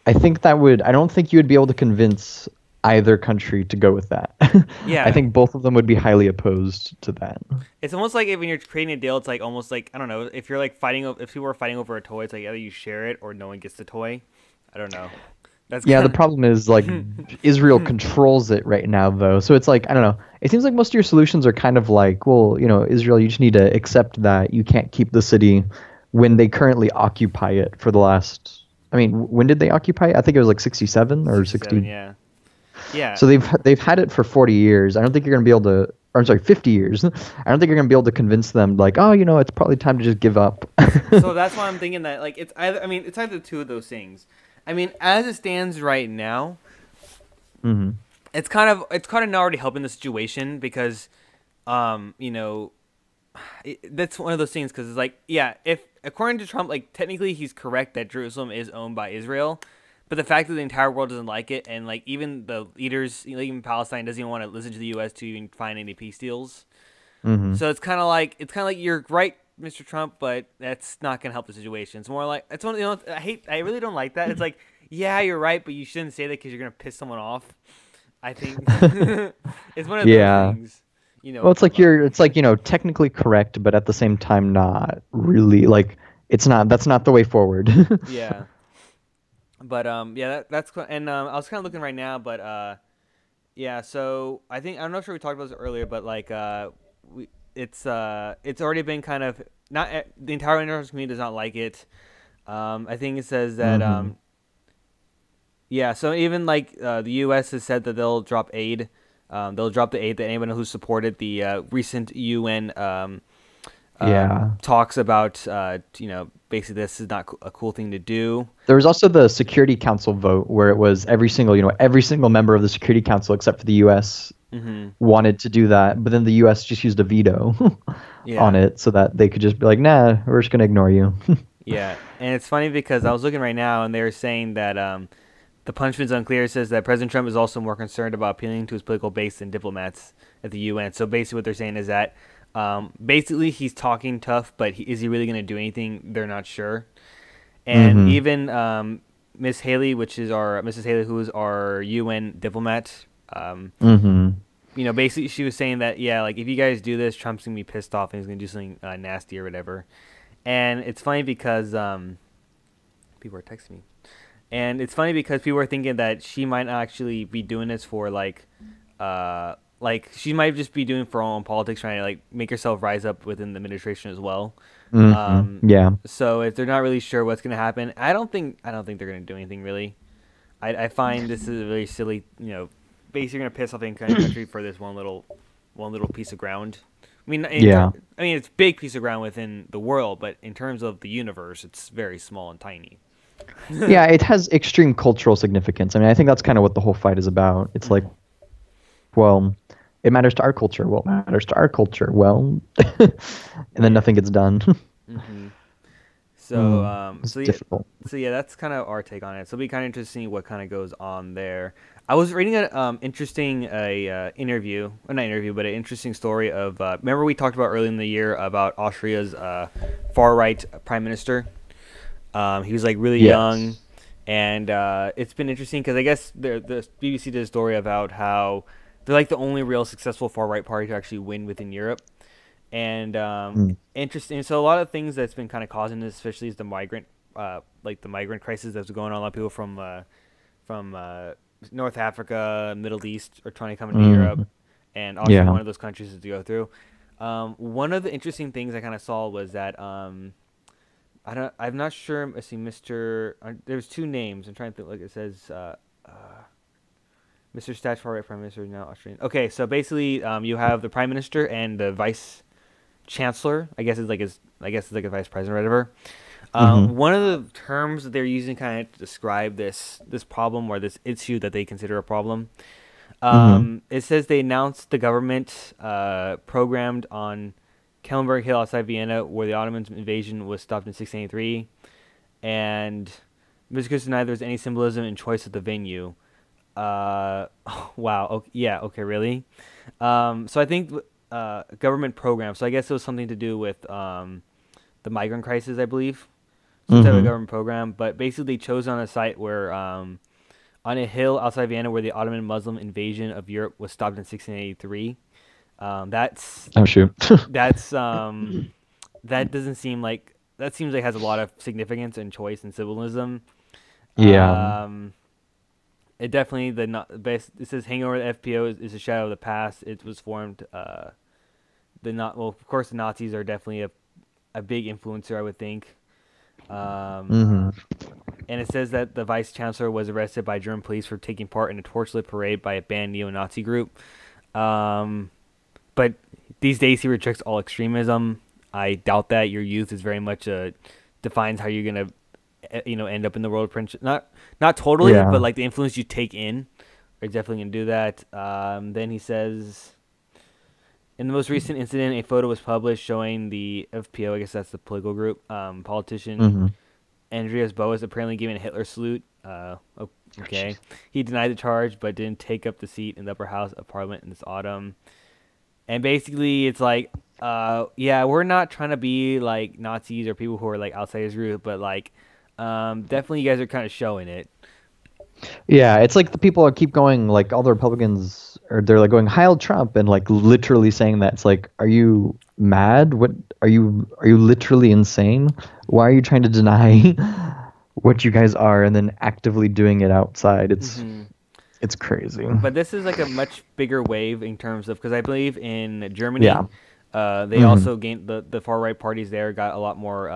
I think that would. I don't think you would be able to convince either country to go with that. I Yeah, think both of them would be highly opposed to that. it's almost like when you're creating a deal, it's like almost like I don't know if you're like if people are fighting over a toy, it's like either you share it or no one gets the toy. I don't know. That's Yeah, the kind problem is like Israel controls it right now, though. So it's like I don't know. It seems like most of your solutions are kind of like, well, Israel, you just need to accept that you can't keep the city when they currently occupy it for the last. I mean, when did they occupy it? I think it was like 67 or 67. 60. Yeah, yeah. So they've had it for 40 years. I don't think you're going to be able to. Or I'm sorry, 50 years. I don't think you're going to be able to convince them like, oh, it's probably time to just give up. So that's why I'm thinking that like it's either. I mean, it's either two of those things. I mean, as it stands right now, Hmm. it's kind of not already helping the situation because, um, you know, that's one of those things because it's like yeah, if according to Trump, like technically he's correct that Jerusalem is owned by Israel, but the fact that the entire world doesn't like it and like even the leaders, even Palestine doesn't even want to listen to the U.S. to even find any peace deals. Hmm. So it's kind of like you're right, Mr. Trump, but that's not gonna help the situation. It's more like it's one. I really don't like that. It's like yeah, you're right, but you shouldn't say that because you're gonna piss someone off. I think it's one of those Yeah. things. Well, it's like, technically correct, but at the same time not really like it's not that's not the way forward. Yeah, but yeah, and I was kind of looking right now, but yeah. So I think I'm not sure we talked about this earlier, but like we it's already been kind of not the entire international community does not like it. I think it says that Hmm. yeah. So even like the U.S. has said that they'll drop aid. They'll drop the aid that anyone who supported the recent UN Yeah. talks about. Basically this is not a cool thing to do. There was also the Security Council vote where it was every single member of the Security Council except for the US Hmm. wanted to do that, but then the US just used a veto on Yeah. it so that they could just be like, "Nah, we're just going to ignore you." Yeah, and it's funny because I was looking right now, and they were saying that the punishment's unclear. It says that President Trump is also more concerned about appealing to his political base than diplomats at the UN. So basically, what they're saying is that basically he's talking tough, but is he really going to do anything? They're not sure. And Mhm. even Miss Haley, which is our Mrs. Haley, who is our UN diplomat, Mhm. basically she was saying that yeah, like if you guys do this, Trump's gonna be pissed off and he's gonna do something nasty or whatever. And it's funny because people are texting me, and it's funny because people are thinking that she might not actually be doing this for like she might just be doing for her own politics, trying to like make herself rise up within the administration as well. Mhm. Um, Yeah. so if they're not really sure what's gonna happen, I don't think they're gonna do anything really. I find this is a really silly, basically you're gonna piss off the entire country for this one little piece of ground. I mean, Yeah. it's a big piece of ground within the world, but in terms of the universe, it's very small and tiny. Yeah, it has extreme cultural significance. I mean, I think that's kind of what the whole fight is about. It's like, Mhm. well, it matters to our culture. Well, it matters to our culture. Well, and then nothing gets done. Hmm. So, It's difficult. that's kind of our take on it. So it'll be kind of interesting what kind of goes on there. I was reading an interesting interview, well, not interview, but an interesting story of. Remember we talked about early in the year about Austria's far right prime minister. He was like really young, Yes. And it's been interesting because I guess the BBC did a story about how they're like the only real successful far right party to actually win within Europe. And Mm. interesting. So a lot of things that's been kind of causing this, especially is the migrant, like the migrant crisis that's going on. A lot of people from North Africa, Middle East are trying to come into Europe, Mm. and Austria Yeah. one of those countries is to go through. One of the interesting things I kind of saw was that I'm not sure. I see Mr. There's two names. I'm trying to think. Like it says, Mr. Statutory Prime Minister now Austrian. Okay, so basically, you have the Prime Minister and the Vice Chancellor. I guess it's like a Vice President or whatever. Hmm. One of the terms that they're using kind of to describe this problem or this issue that they consider a problem. Hmm. It says they announced the government programmed on Kellenberg Hill outside Vienna, where the Ottoman invasion was stopped in 1683, and Musicus denied there was any symbolism in choice of the venue. Wow. Okay, yeah. Okay. Really. So I think government program. So I guess it was something to do with the migrant crisis, I believe. Some type of Hmm. government program, but basically they chose on a site where on a hill outside Vienna where the Ottoman Muslim invasion of Europe was stopped in 1683. That's Oh shoot. that's that doesn't seem like that seems like has a lot of significance and choice and symbolism. Yeah. Um, it definitely the not best. It says hangover. The FPO is a shadow of the past. It was formed. The not well. Of course, the Nazis are definitely a big influencer. I would think. Um, Hmm. and it says that the vice chancellor was arrested by German police for taking part in a torchlit parade by a banned neo-Nazi group. Um, but these days he rejects all extremism. I doubt that your youth is very much defines how you're gonna end up in the world of print. Not totally, Yeah. but like the influence you take in are definitely gonna do that. Then he says in the most recent incident, a photo was published showing the FPO. I guess that's the political group. Politician Hmm. Andreas Boas apparently giving a Hitler salute. Okay. He denied the charge, but didn't take up the seat in the upper house of parliament in this autumn. And basically, it's like, yeah, we're not trying to be like Nazis or people who are like outside his group, but like, definitely you guys are kind of showing it. Yeah, it's like the people keep going, like all the Republicans, or they're like going Heil Trump and like literally saying that. It's like, are you mad? What are you literally insane? Why are you trying to deny what you guys are and then actively doing it outside? Hmm. It's crazy. But this is like a much bigger wave in terms of because I believe in Yeah. Germany, they Hmm. also gained the far right parties there got a lot more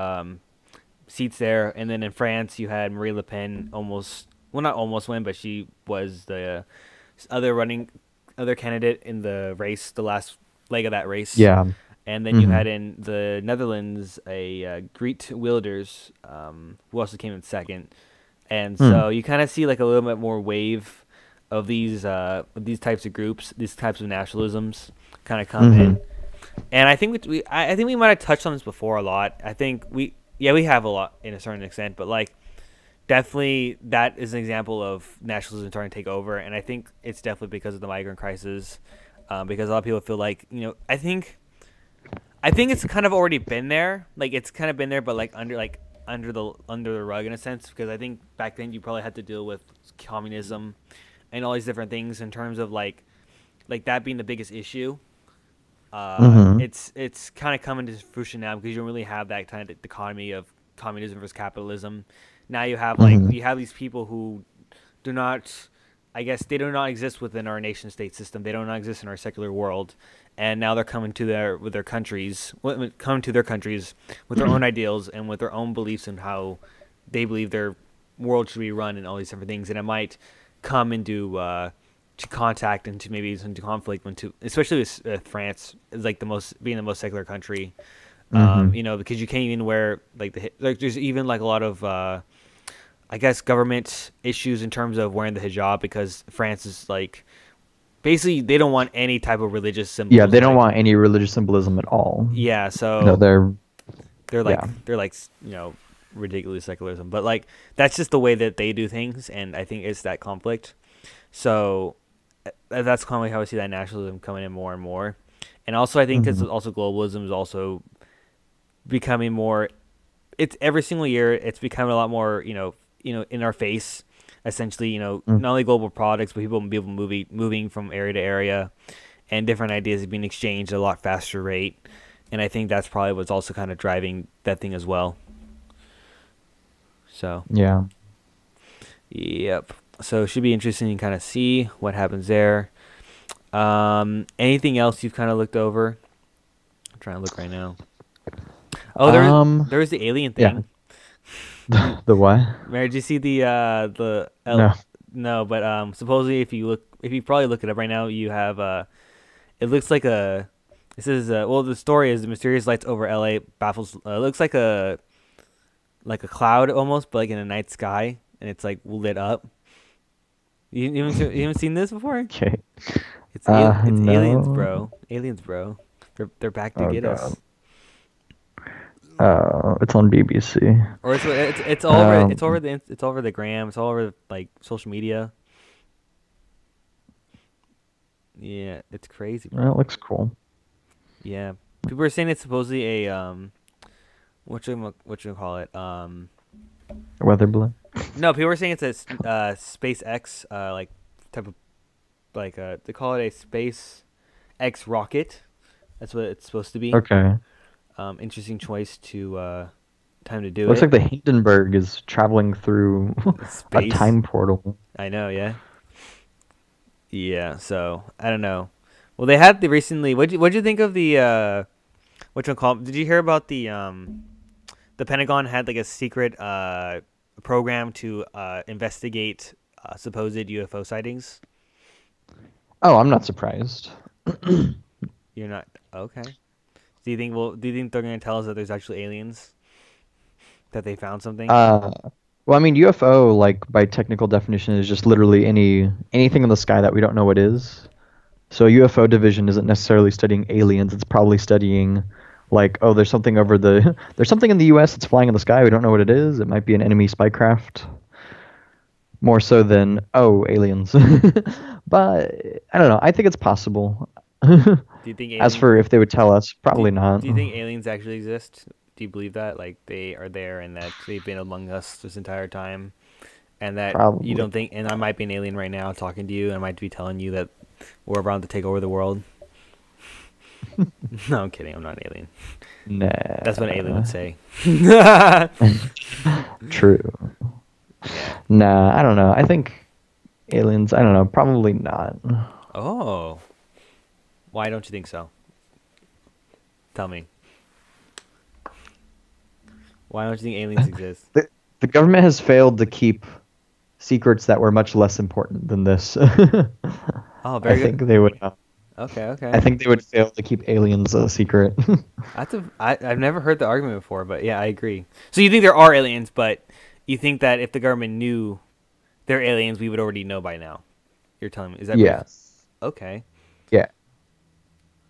seats there, and then in France you had Marie Le Pen almost well not almost win, but she was the other running other candidate in the race, the last leg of that race. Yeah. And then you Hmm. had in the Netherlands a Greet Wilders, who also came in second. And Hmm. so you kind of see like a little bit more wave of these types of groups, these types of nationalisms kind of come Hmm. in. And I think I think we might have touched on this before a lot. I think we have a lot in a certain extent, but like definitely that is an example of nationalism trying to take over. And I think it's definitely because of the migrant crisis, because a lot of people feel like I think it's kind of already been there. Like it's kind of been there, but like under the rug in a sense. Because I think back then you probably had to deal with communism and all these different things in terms of like that being the biggest issue. Hmm. It's kind of coming to fruition now because you don't really have that kind of dichotomy of communism versus capitalism. Now you have Hmm. you have these people who do not, I guess they do not exist within our nation state system. They do not exist in our secular world, and now they're coming to their countries, coming to their countries with their own ideals and with their own beliefs and how they believe their world should be run and all these different things. And it might come into to contact into maybe into conflict especially with France is like the most being the most secular country. Hmm. Because you can't even wear like there's even like a lot of I guess government issues in terms of wearing the hijab because France is like basically they don't want any type of religious Yeah, symbols. they don't Like want any religious symbolism at all. yeah, No, so they're like yeah. they're like ridiculous secularism, but like that's just the way that they do things, and I think it's that conflict. So that's kind of how I see that nationalism coming in more and more, and also I think because Hmm. also globalism is also becoming more. It's every single year it's becoming a lot more in our face. Essentially, Mm. not only global products, but people moving from area to area, and different ideas being exchanged at a lot faster rate. And I think that's probably what's also kind of driving that thing as well. So, Yeah. yep. So it should be interesting to kind of see what happens there. Anything else you've kind of looked over? I'm trying to look right now. Oh, there's the alien Yeah. thing. The what? Mary, did you see No. no, but supposedly if you probably look it up right now, you have it looks like a this is well, the story is the mysterious lights over LA baffles it looks like a cloud almost, but like in a night sky, and it's like lit up. You haven't seen this before? Okay. It's aliens, No. bro. Aliens, bro. They're back to Oh get god. us. It's on BBC. Or it's all over the gram. It's all over like social media. Yeah, it's crazy, bro. Well, it looks cool. Yeah, people are saying it's supposedly a what you call it Weather balloon. no, people are saying it's a SpaceX like type of like they call it a SpaceX rocket. That's what it's supposed to be. Okay. Interesting choice to time to do Looks it. like the Hindenburg is traveling through a Space. time portal. I know, yeah. Yeah, so I don't know. Well, they had the recently. What'd you think of the what you call? Did you hear about the Pentagon had like a secret program to investigate supposed UFO sightings? Oh, I'm not surprised. You're not okay. Do you think they're gonna tell us that there's actually aliens? That they found something? Well, I mean, UFO, like by technical definition, is just literally anything in the sky that we don't know what is. So UFO division isn't necessarily studying aliens. It's probably studying, like, oh, there's something there's something in the U.S. that's flying in the sky. We don't know what it is. It might be an enemy spy craft. More so than, oh, aliens. But I don't know. I think it's possible. Do you think As for if they would tell us, probably not. Do you think aliens actually exist? Do you believe that like they are there and that they've been among us this entire time, and that Probably. you don't think? And I might be an alien right now talking to you, and I might be telling you that we're about to take over the world. No, I'm kidding. I'm not an alien. Nah. That's what an alien would say. True. Yeah. Nah, I don't know. I think aliens, I don't know, probably not. Oh. Why don't you think so? Tell me. Why don't you think aliens exist? The government has failed to keep secrets that were much less important than this. Oh, very I good. think they would. Okay. I think they would fail to keep aliens a secret. I've never heard the argument before, but yeah, I agree. So you think there are aliens, but you think that if the government knew they're aliens, we would already know by now. You're telling me, is that Yes. okay? Yeah.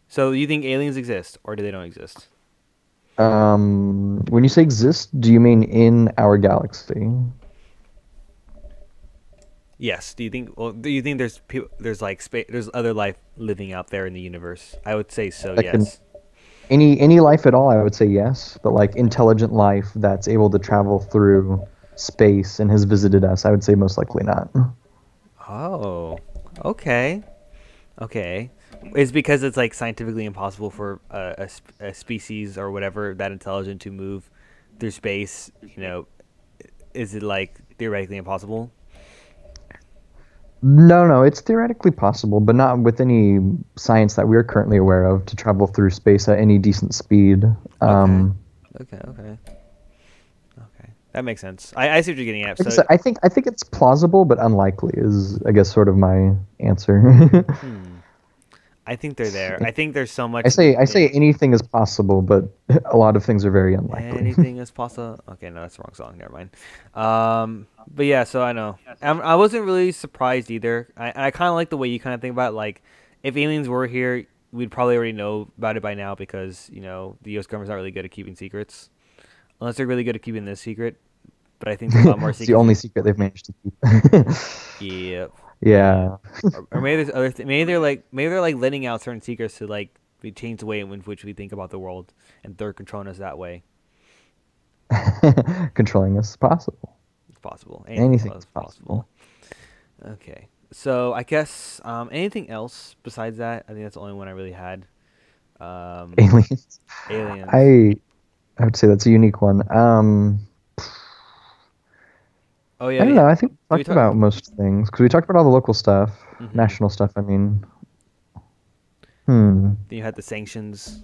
So you think aliens exist, or do they don't exist? When you say exist, do you mean in our galaxy? Yes. Do you think? Well, do you think there's like there's other life living out there in the universe? I would say so. That can- Yes. Any life at all, I would say yes. But like intelligent life that's able to travel through space and has visited us, I would say most likely not. Oh. Okay. Okay. It's because it's like scientifically impossible for a species or whatever that intelligent to move through space. Is it like theoretically impossible? No, it's theoretically possible, but not with any science that we're currently aware of to travel through space at any decent speed. Okay. That makes sense. I see what you're getting at. Like I So, said, I think it's plausible, but unlikely is, I guess, sort of my answer. I think they're there. I think there's so much. I say anything is possible, but a lot of things are very unlikely. Anything is possible. Okay, no, that's the wrong song. Never mind. But yeah, so I know. I wasn't really surprised either. I kind of like the way you kind of think about it. Like, if aliens were here, we'd probably already know about it by now because the U.S. government's not really good at keeping secrets, unless they're really good at keeping this secret. But I think there's a lot more It's secrets. the only secret they've managed to keep. Yeah. Yeah. Or maybe there's other. Maybe they're like letting out certain secrets to like change the way in which we think about the world, and they're controlling us that way. Controlling us is possible. possible. Anything's possible. Okay. So I guess anything else besides that? I think that's the only one I really had. Aliens. Aliens. I would say that's a unique one. Oh yeah. I don't know. I think we we talked talk- about most things because we talked about all the local stuff, Mhm. national stuff. I mean, Then you had the sanctions.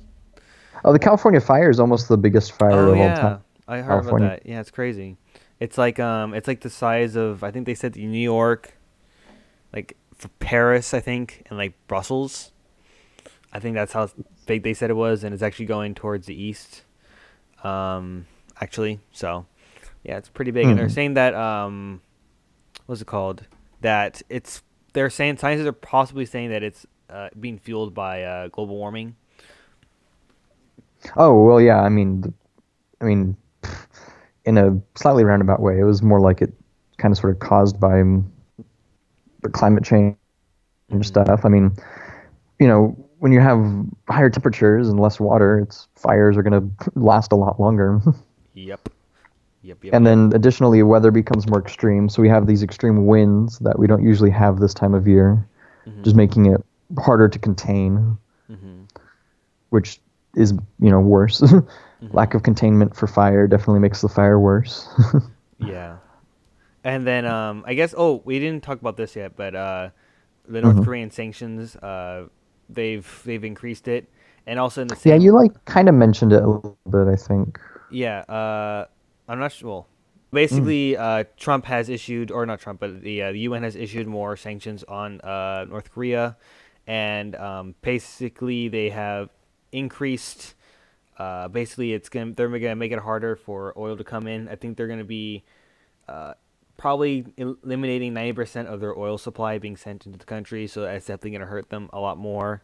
Oh, the California fire is almost the biggest fire Oh of all yeah, time. I heard California. about that. Yeah, it's crazy. It's like the size of I think they said New York, like for Paris, I think, and like Brussels. I think that's how big they said it was, and it's actually going towards the east. Actually, so yeah, it's pretty big, and they're saying that what's it called? That they're saying scientists are possibly saying that it's being fueled by global warming. Oh well, yeah. I mean, in a slightly roundabout way, it was more like it kind of sort of caused by the climate change stuff. I mean, when you have higher temperatures and less water, fires are going to last a lot longer. Yep. And then additionally, weather becomes more extreme. So we have these extreme winds that we don't usually have this time of year, just making it harder to contain, which is, worse. Lack of containment for fire definitely makes the fire worse. Yeah. And then I guess we didn't talk about this yet, but the North Korean sanctions they've increased it, and also in the Yeah, same you kind of mentioned it a little bit, I think. yeah I'm not sure. Well, basically, Trump has issued, or not Trump, but the UN has issued more sanctions on North Korea, and basically they have increased. Basically, they're gonna make it harder for oil to come in. I think they're gonna be probably eliminating 90% of their oil supply being sent into the country, so that's definitely gonna hurt them a lot more.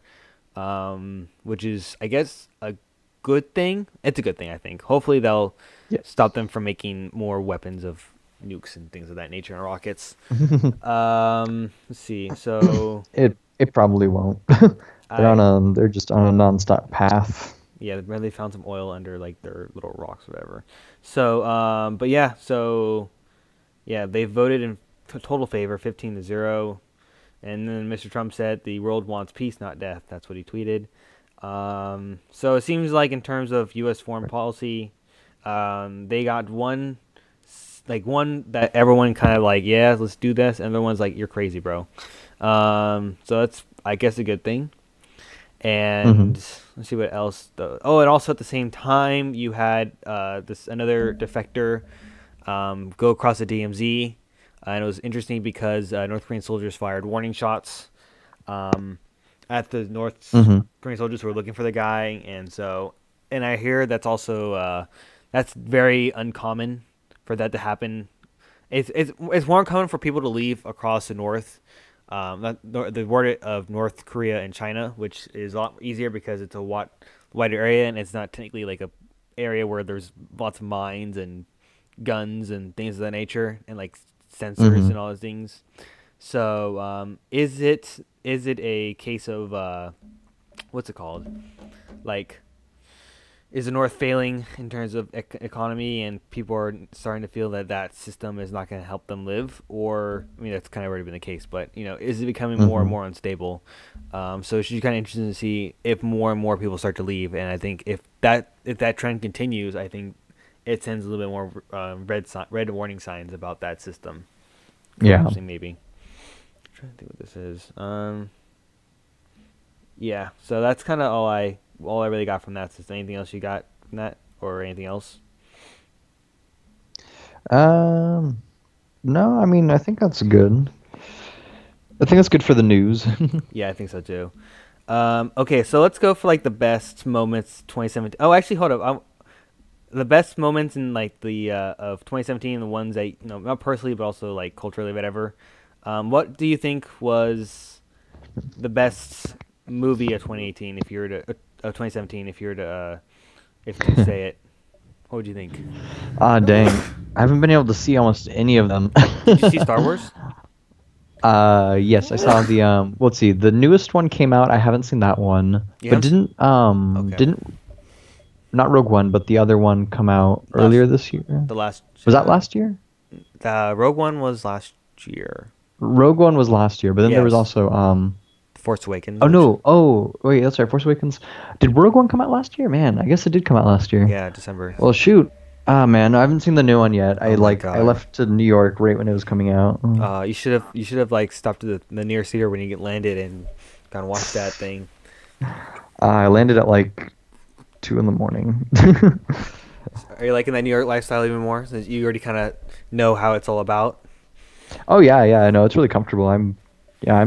Which is, I guess, a good thing. It's a good thing, I think. Hopefully, they'll stop them from making more weapons of nukes and things of that nature and rockets. Let's see. So It probably won't. They're just on a nonstop path. yeah, they found some oil under like their little rocks, or whatever. So, but yeah, they voted in total favor, 15-0. And then Mr. Trump said the world wants peace, not death. That's what he tweeted. So it seems like in terms of U.S. foreign policy, they got one that everyone kind of like, yeah, let's do this, and everyone's like, you're crazy, bro. So that's, I guess, a good thing. And let's see what else. And also at the same time, you had another defector go across the DMZ. And it was interesting because North Korean soldiers fired warning shots at the North Korean soldiers who were looking for the guy. And I hear that's also that's very uncommon for that to happen. It's more common for people to leave across the north, the border of North Korea and China, which is a lot easier because it's a wider area, and it's not technically like a area where there's lots of mines and guns and things of that nature, and like sensors and all those things. So is it a case of what's it called? Like, is the North failing in terms of economy, and people are starting to feel that system is not going to help them live? Or, I mean, that's kind of already been the case, but, is it becoming more and more unstable? So it's just kind of interesting to see if more and more people start to leave. And I think if that trend continues, I think it sends a little bit more red warning signs about that system. Yeah. Maybe. I'm trying to think what this is. Yeah, so that's kind of all I really got from that. Is there anything else you got from that, or anything else? No, I mean, I think that's good. I think that's good for the news. Yeah, I think so too. Okay, so let's go for like the best moments 2017. Oh, actually, hold up. The best moments in like the of 2017, the ones that not personally but also like culturally, whatever. What do you think was the best movie of 2018? If you were to 2017, if you were to say it, what would you think? Dang, I haven't been able to see almost any of them. Did you see Star Wars? Yes, I saw the let's see, the newest one came out. I haven't seen that one, but didn't not Rogue One, but the other one come out earlier this year. The last Was that last year? Rogue One was last year. Rogue One was last year, but then there was Yes. also Force Awakens. oh Which, no, oh wait, that's right, Force Awakens. Did Rogue One come out last year? Man, I guess it did come out last year. yeah, December. Well, shoot. Ah, man, I haven't seen the new one yet. Oh my I god. left to New York right when it was coming out. You should have like stopped at the nearest theater when you get landed and gone watch that thing. I landed at like 2 in the morning. Are you liking that New York lifestyle even more since you already kind of know how it's all about? Oh yeah, yeah, I know. It's really comfortable. I'm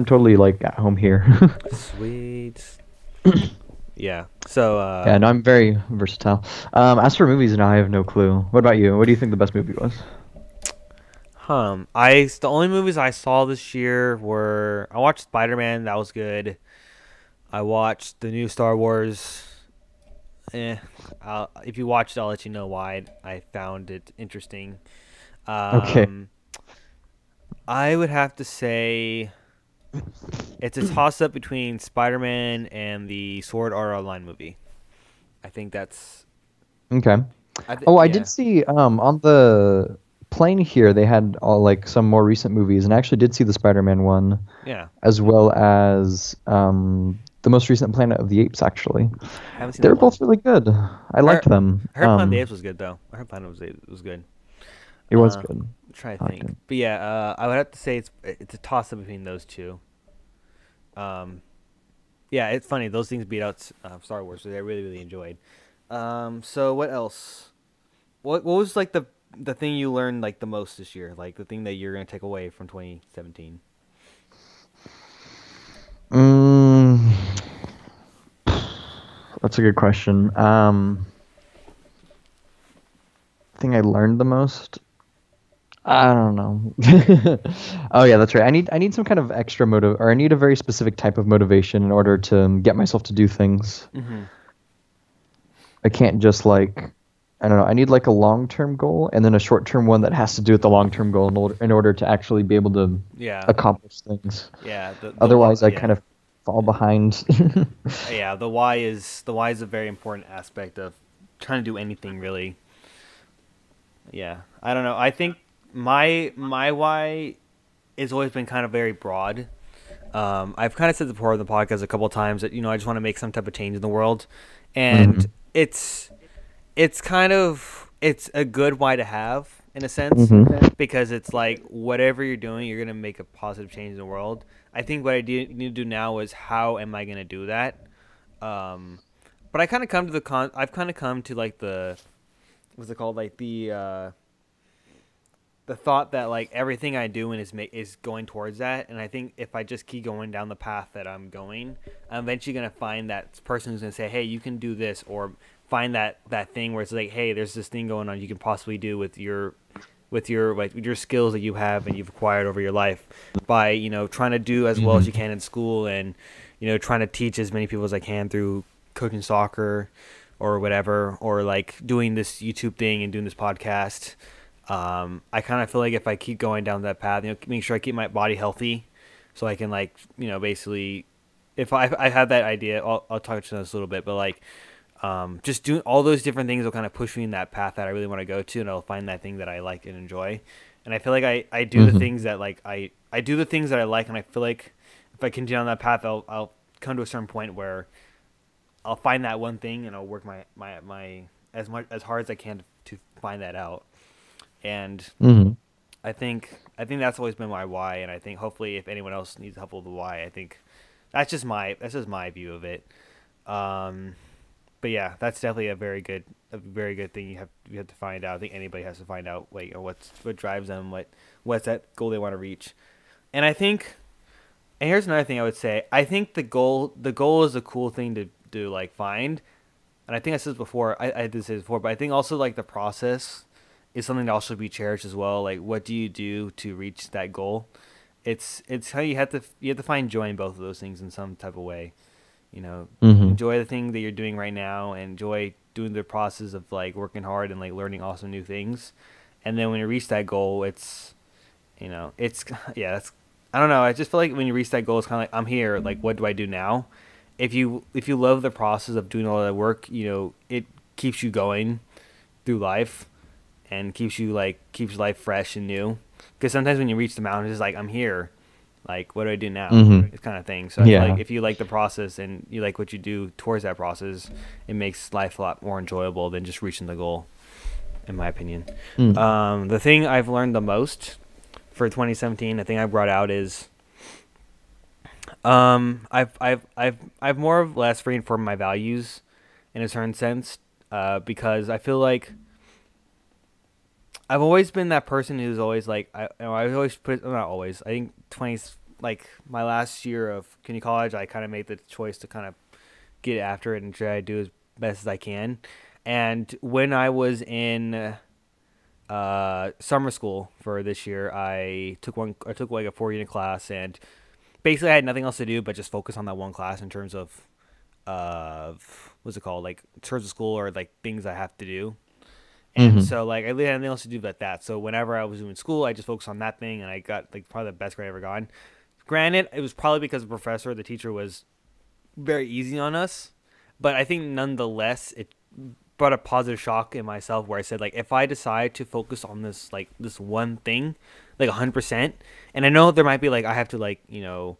totally like at home here. Sweet. Yeah. So Yeah, no, I'm very versatile. As for movies, now I have no clue. What about you? What do you think the best movie was? the only movies I saw this year were I watched Spider-Man, that was good. I watched the new Star Wars. Eh, if you watched it, I'll let you know why I found it interesting. Okay. Um, I would have to say it's a toss-up between Spider-Man and the Sword Art Online movie. I think that's. Okay. Oh, I Yeah. did see on the plane here they had all like some more recent movies, and I actually did see the Spider-Man one Yeah. as well as the most recent Planet of the Apes. Actually, I haven't seen they were that one. both really good. I I liked heard, them. I heard Planet of the Apes was good though. I heard Planet of the Apes was good. It was good. I'm trying to I liked think, it. but yeah, I would have to say it's a toss-up between those two. Um, yeah, it's funny those things beat out Star Wars, which I really really enjoyed. So what else? What was like the thing you learned like the most this year? Like the thing that you're gonna take away from 2017? Mm, that's a good question. Thing I learned the most. I don't know. Oh yeah, that's right. I need some kind of extra motive, or I need a very specific type of motivation in order to get myself to do things. Mm-hmm. I can't just like I don't know. I need like a long-term goal and then a short-term one that has to do with the long-term goal in order to actually be able to Yeah, accomplish things. yeah. The Otherwise, I yeah. kind of fall behind. Yeah, the why is a very important aspect of trying to do anything really. Yeah, I don't know. I think my why has always been kind of very broad. I've kind of said before on the podcast a couple of times that I just want to make some type of change in the world, and Mhm. it's a good why to have in a sense Mhm. because it's like whatever you're doing, you're gonna make a positive change in the world. I think what I need to do now is how am I gonna do that? Um, but I kind of come to I've kind of come to like the what's it called like the thought that like everything I do and is going towards that, and I think if I just keep going down the path that I'm going, I'm eventually gonna find that person who's gonna say, "Hey, you can do this," or find that thing where it's like, "Hey, there's this thing going on you can possibly do with your skills that you have and you've acquired over your life by trying to do as well as you Mhm. can in school and trying to teach as many people as I can through coaching soccer or whatever or like doing this YouTube thing and doing this podcast." I kind of feel like if I keep going down that path, make sure I keep my body healthy, so I can like basically, if I have that idea, I'll touch on this a little bit, but like just doing all those different things will kind of push me in that path that I really want to go to, and I'll find that thing that I like and enjoy, and I feel like I do the Mhm. things that like I do the things that I like, and I feel like if I continue on that path, I'll come to a certain point where I'll find that one thing and I'll work my as hard as I can to find that out. And Mhm. I think that's always been my why, and I think hopefully if anyone else needs help with the why, I think that's just my view of it. Um, but yeah, that's definitely a very good thing you have to find out. I think anybody has to find out like what drives them, what's that goal they want to reach, and I think and here's another thing I would say. I think the goal is a cool thing to like find, and I think I said this before. I did say this before, but I think also like the process is something that also be cherished as well. Like, what do you do to reach that goal? It's how you have to find joy in both of those things in some type of way. Mhm. Enjoy the thing that you're doing right now. And enjoy doing the process of like working hard and like learning awesome new things. And then when you reach that goal, it's yeah. That's I don't know. I just feel like when you reach that goal, it's kind of like I'm here. Like, what do I do now? If you love the process of doing all that work, it keeps you going through life and keeps life fresh and new. Because sometimes when you reach the mountain, it's just like I'm here. Like, what do I do now? Mm-hmm. It's kind of thing. So I feel like Yeah. if you like the process and you like what you do towards that process, it makes life a lot more enjoyable than just reaching the goal, in my opinion. Mm. The thing I've learned the most for 2017, the thing I brought out is, I've more or less reinformed my values in a certain sense, because I feel like I've always been that person who's always like I always put not always. I think 20 like my last year of community college, I kind of made the choice to kind of get after it and try to do as best as I can. And when I was in summer school for this year, I took like a 4 unit class, and basically I had nothing else to do but just focus on that one class in terms of what's it called, like in terms of school or like things I have to do. And Mm-hmm. so like I really had nothing else to do but that. So whenever I was doing school, I just focused on that thing, and I got like probably the best grade I ever gotten. Granted, it was probably because the teacher was very easy on us, but I think nonetheless it brought a positive shock in myself where I said like if I decide to focus on this one thing, like 100%, and I know there might be like I have to like do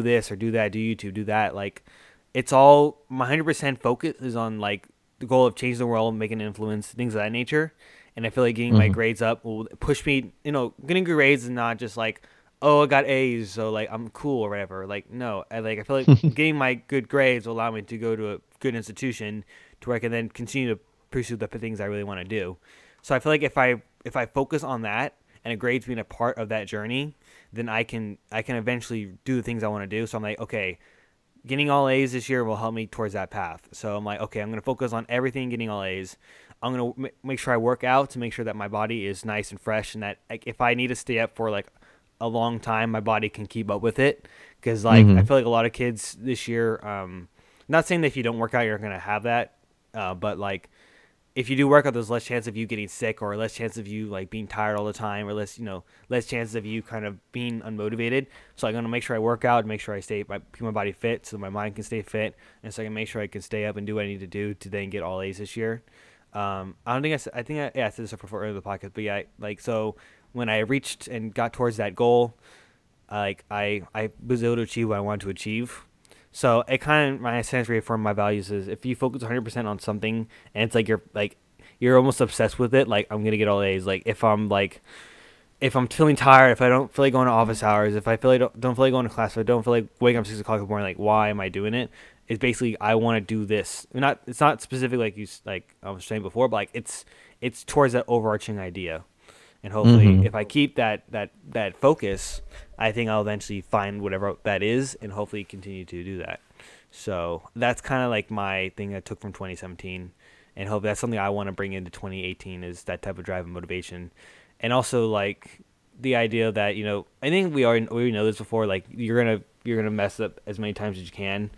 this or do that, do YouTube, do that, like it's all my 100% focus is on like the goal of changing the world, making an influence, things of that nature. And I feel like getting my Mm-hmm. grades up will push me. Getting good grades is not just like, oh, I got A's, so like I'm cool or whatever. Like no, I feel like getting my good grades will allow me to go to a good institution to where I can then continue to pursue the things I really want to do. So I feel like if I focus on that and a grades being a part of that journey, then I can eventually do the things I want to do. So I'm like, okay, getting all A's this year will help me towards that path. So I'm like, okay, I'm going to focus on everything getting all A's. I'm going to make sure I work out to make sure that my body is nice and fresh, and that like, if I need to stay up for like a long time, my body can keep up with it. Because like I Mm-hmm. feel like a lot of kids this year, not saying that if you don't work out, you're going to have that, but like if you do work out, there's less chance of you getting sick, or less chance of you like being tired all the time, or less chances of you kind of being unmotivated. So I'm gonna make sure I work out, make sure I keep my body fit, so my mind can stay fit, and so I can make sure I can stay up and do what I need to do to then get all A's this year. I don't think I think I said this before earlier in the podcast, but yeah, like so when I reached and got towards that goal, I was able to achieve what I wanted to achieve. So it kind of my sense reaffirmed my values is if you focus 100% on something and it's like you're almost obsessed with it, like I'm gonna get all A's. Like if I'm feeling tired, if I don't feel like going to office hours, if I feel like don't feel like going to class, if I don't feel like waking up 6 o'clock in the morning, like why am I doing it? It's basically I want to do this. It's not specific like I was saying before, but like it's towards that overarching idea. And hopefully, Mm-hmm. if I keep that focus, I think I'll eventually find whatever that is, and hopefully continue to do that. So that's kind of like my thing I took from 2017, and hope that's something I want to bring into 2018 is that type of drive and motivation, and also like the idea that I think we already know this before. Like you're gonna mess up as many times as you can,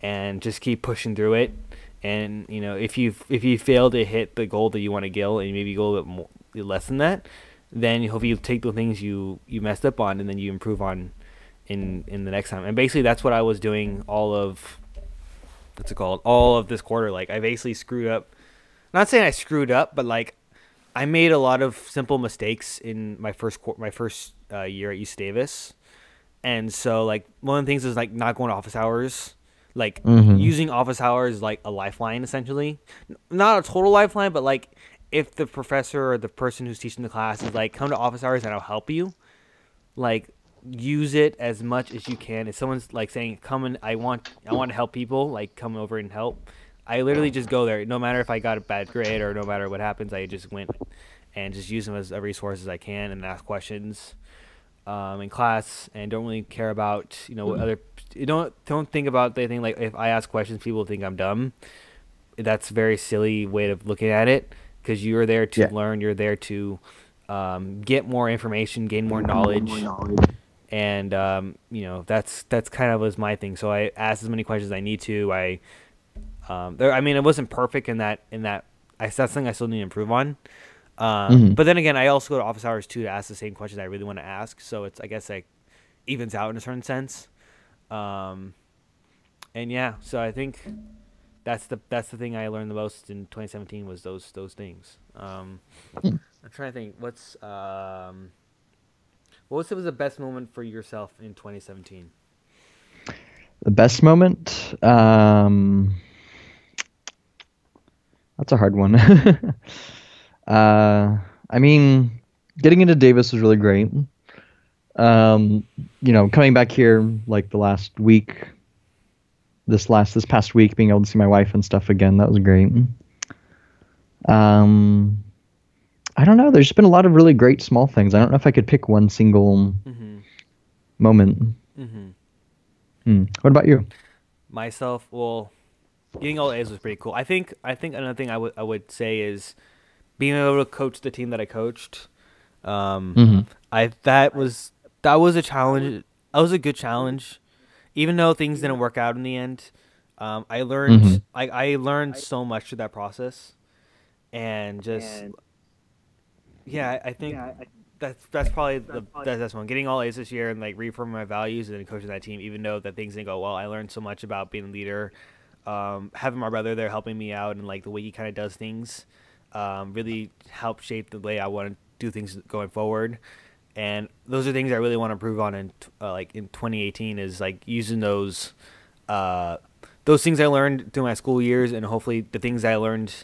and just keep pushing through it. And if you fail to hit the goal that you want to get, and maybe go a bit more less than that, then you hope you take the things you messed up on, and then you improve on in the next time. And basically that's what I was doing all of this quarter. Like I basically screwed up. Not saying I screwed up, but like I made a lot of simple mistakes in my first year at East Davis. And so like one of the things is like not going to office hours, like Mm-hmm. using office hours like a lifeline essentially. Not a total lifeline, but like if the professor or the person who's teaching the class is like come to office hours and I'll help you, like use it as much as you can. If someone's like saying come and I want to help people, like come over and help, I literally just go there no matter if I got a bad grade or no matter what happens. I just went and just use them as a resource as I can and ask questions in class, and don't really care about what other you don't think about the thing. Like if I ask questions, people think I'm dumb. That's a very silly way of looking at it, because you're there to Yeah. learn, you're there to get more information, gain more knowledge, and that's kind of was my thing. So I asked as many questions as I need to. I mean, it wasn't perfect in that that's something I still need to improve on. Mm-hmm. But then again, I also go to office hours too to ask the same questions I really want to ask. So it's, I guess, like evens out in a certain sense. And yeah, so I think that's the thing I learned the most in 2017 was those things. Hmm. I'm trying to think what was the best moment for yourself in 2017? The best moment? That's a hard one. I mean, getting into Davis was really great. Coming back here like the last week, this past week, being able to see my wife and stuff again, that was great. Um, I don't know. There's been a lot of really great small things. I don't know if I could pick one single Mm-hmm. moment. Mm-hmm. What about you? Myself, well, getting all A's was pretty cool. I think another thing I would say is being able to coach the team that I coached. Hmm. That was a challenge. That was a good challenge, even though things didn't work out in the end. I Hmm. learned I learned so much through that process, and just yeah, I think that's probably that's one. Getting all A's this year and like reaffirming my values and then coaching that team, even though that things didn't go well, I learned so much about being a leader. Having my brother there helping me out and like the way he kind of does things, really helped shape the way I want to do things going forward. And those are things I really want to improve on in like in 2018 is like using those things I learned through my school years and hopefully the things I learned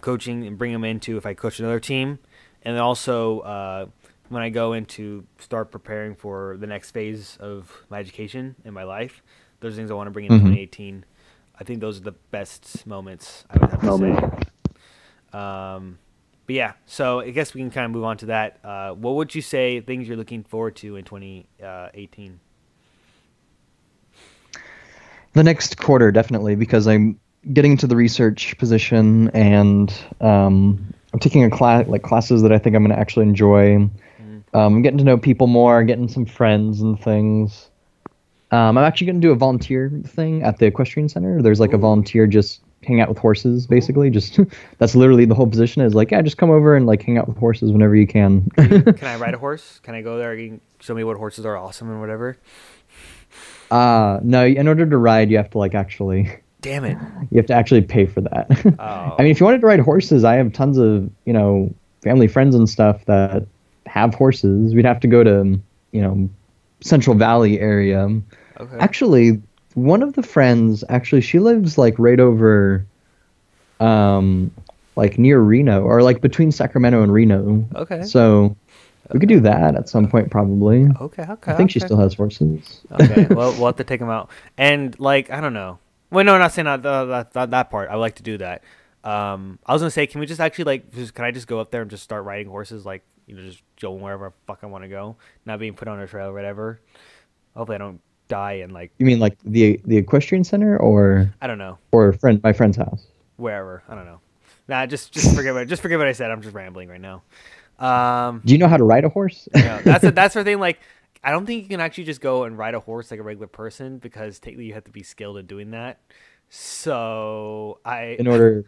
coaching and bring them into if I coach another team. And then also when I go into start preparing for the next phase of my education in my life, those are things I want to bring in Hmm. 2018. I think those are the best moments I would have to say. But yeah, so I guess we can kind of move on to that. What would you say things you're looking forward to in 2018? The next quarter, definitely, because I'm getting into the research position and I'm taking a class, like classes that I think I'm going to actually enjoy. Mm. I'm getting to know people more, getting some friends and things. I'm actually going to do a volunteer thing at the equestrian center. There's like a Ooh. volunteer just hang out with horses, Ooh. basically. Just that's literally the whole position is like, yeah, just come over and like hang out with horses whenever you can. Can I ride a horse? Can I go there? Can you show me what horses are awesome and whatever? No, in order to ride, you have to like actually, Damn it. you have to actually pay for that. I mean, Oh. if you wanted to ride horses, I have tons of, family friends and stuff that have horses. We'd have to go to, you know, Central Valley area. Okay. Actually, one of the friends, actually, she lives like right over, um, like near Reno or like between Sacramento and Reno. Okay. So we could Okay. do that at some point, probably. Okay. I Okay. think she Okay. still has horses. Okay. Well, we'll have to take them out. And like, I don't know. Well, no, not saying that part. I would like to do that. I was gonna say, can we just actually can I just go up there and just start riding horses, like just going wherever the fuck I want to go, not being put on a trail or whatever. Hopefully, I don't die and like You mean like the equestrian center I don't know or my friend's house? wherever. I don't know. Nah, just forget what I said. I'm just rambling right now. Do you know how to ride a horse? No, that's the thing. Like, I don't think you can actually just go and ride a horse like a regular person because technically you have to be skilled at doing that. So In order,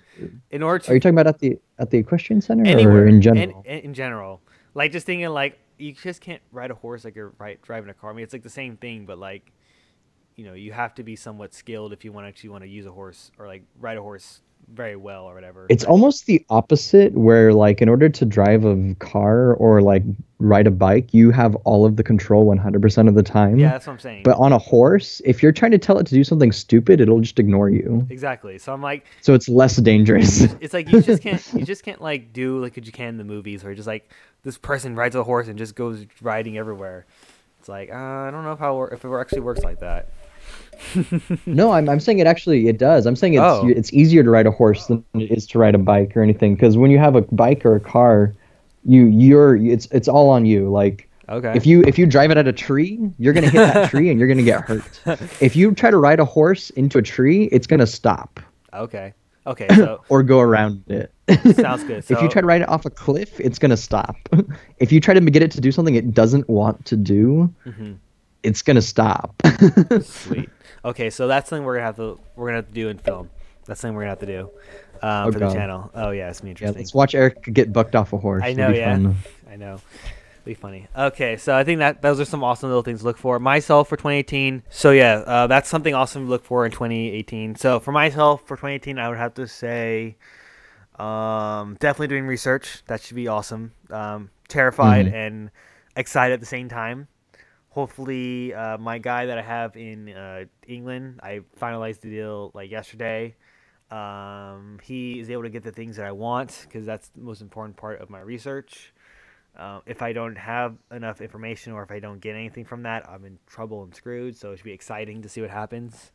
in order are you to talking about at the equestrian center or anywhere in general? in general, like just thinking like you just can't ride a horse like you're driving a car. I mean, it's like the same thing, but like you have to be somewhat skilled if you actually want to use a horse or like ride a horse very well or whatever. It's almost the opposite, where like in order to drive a car or like ride a bike, you have all of the control 100% of the time. Yeah, that's what I'm saying. But on a horse, if you're trying to tell it to do something stupid, it'll just ignore you. Exactly. So I'm like, So it's less dangerous. it's like you just can't like do like what you can in the movies where just like this person rides a horse and just goes riding everywhere. It's like I don't know if it actually works like that. No, I'm saying it does. I'm saying Oh, it's easier to ride a horse than it is to ride a bike or anything. Because when you have a bike or a car, it's all on you. Like okay. if you drive it at a tree, you're gonna hit that tree and you're gonna get hurt. If you try to ride a horse into a tree, it's gonna stop Okay. Okay. So or go around it. sounds good. So If you try to ride it off a cliff, it's gonna stop. If you try to get it to do something it doesn't want to do, mhm, it's gonna stop. sweet. Okay, so that's something we're gonna have to do in film. That's something we're gonna have to do Oh for the god. channel. Oh yeah, it's gonna be Yeah, interesting. let's watch Eric get bucked off a horse. I It'll know, be yeah. fun. I know. Be funny. Okay, so I think that those are some awesome little things to look for. Myself for 2018. So yeah, that's something awesome to look for in 2018. So for myself for 2018, I would have to say, definitely doing research. That should be awesome. Terrified and excited at the same time. Hopefully, my guy that I have in England, I finalized the deal like yesterday. He is able to get the things that I want because that's the most important part of my research. If I don't have enough information or if I don't get anything from that, I'm in trouble and screwed. So it should be exciting to see what happens.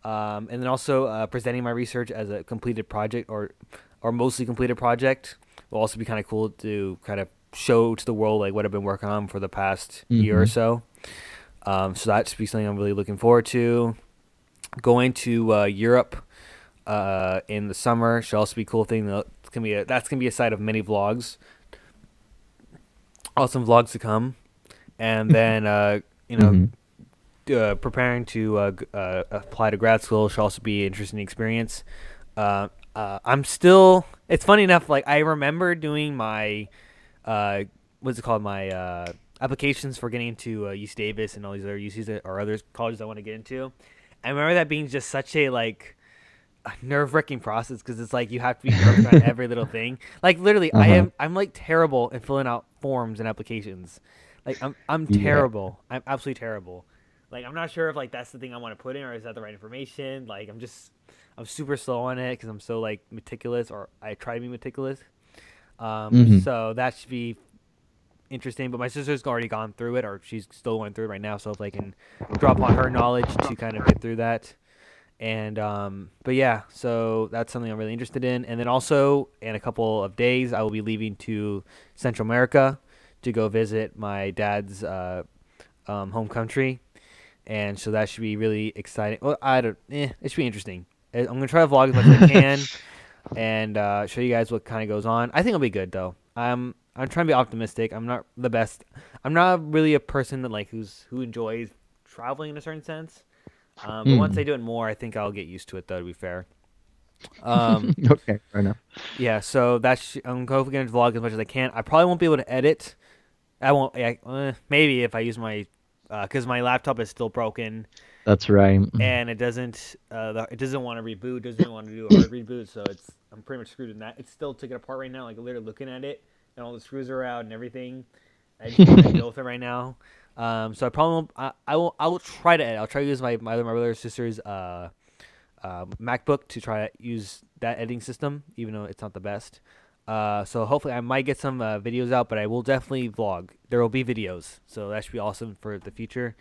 And then also presenting my research as a completed project or mostly completed project will also be kind of cool to kind of show to the world like what I've been working on for the past year or so. So that should be something I'm really looking forward to. Going to Europe in the summer should also be a cool thing. That's gonna be a side of many vlogs. Awesome vlogs to come, and then preparing to apply to grad school should also be an interesting experience. I'm still. It's funny enough. Like I remember doing my, what's it called? My applications for getting into UC Davis and all these other UCs or other colleges I want to get into. I remember that being just such a like nerve-wracking process because it's like you have to be perfect on every little thing. Like literally, I'm like terrible at filling out forms and applications. Like I'm terrible. I'm absolutely terrible. Like I'm not sure if like that's the thing I want to put in or is that the right information. Like I'm super slow on it because I'm so like meticulous, or I try to be meticulous. So that should be interesting. But my sister's already gone through it, or she's still going through it right now. So if I can draw upon her knowledge to kind of get through that. And but yeah, so that's something I'm really interested in. And then also in a couple of days, I will be leaving to Central America to go visit my dad's home country, and so that should be really exciting. Well, it should be interesting. I'm gonna try to vlog as much as I can and show you guys what kind of goes on. I think it'll be good though. I'm trying to be optimistic. I'm not the best. I'm not really a person that like who enjoys traveling in a certain sense. But once I do it more, I think I'll get used to it, though, to be fair. Okay, fair enough. Yeah, so I'm hopefully going to vlog as much as I can. I probably won't be able to edit. I won't. Maybe if I use my, because my laptop is still broken. That's right. And it doesn't want to reboot. Doesn't want to do a hard reboot. So I'm pretty much screwed in that. It's still taking apart right now. Like literally looking at it, and all the screws are out and everything. I just can't deal with it right now. So I probably won't, I will try to edit. I'll try to use my brother or sister's MacBook to try to use that editing system, even though it's not the best. So hopefully I might get some videos out, but I will definitely vlog. There will be videos, so that should be awesome for the future.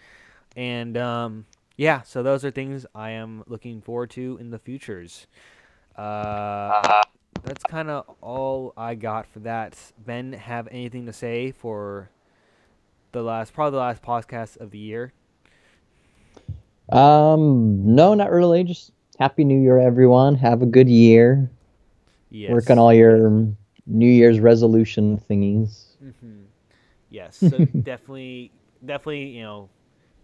And yeah, so those are things I am looking forward to in the futures. That's kind of all I got for that. Ben, have anything to say for probably the last podcast of the year? No, not really. Just Happy New Year, everyone. Have a good year. Yes. Work on all your New Year's resolution thingies. Yes. So definitely,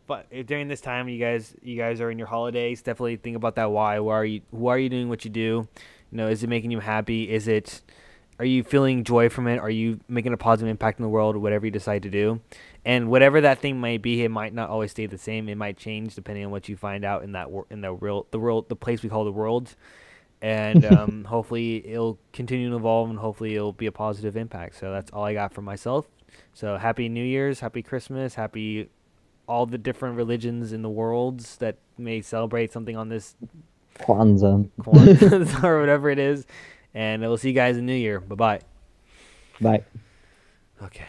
but during this time, you guys are in your holidays. Definitely think about that why. Why are you doing what you do? Is it making you happy? Are you feeling joy from it? Are you making a positive impact in the world, whatever you decide to do? And whatever that thing might be, it might not always stay the same. It might change depending on what you find out in the place we call the world. And hopefully it'll continue to evolve, and hopefully it'll be a positive impact. So that's all I got for myself. So happy New Year's, happy Christmas, happy all the different religions in the world that may celebrate something on this Kwanzaa or whatever it is. And we'll see you guys in New Year. Bye-bye. Bye. Okay.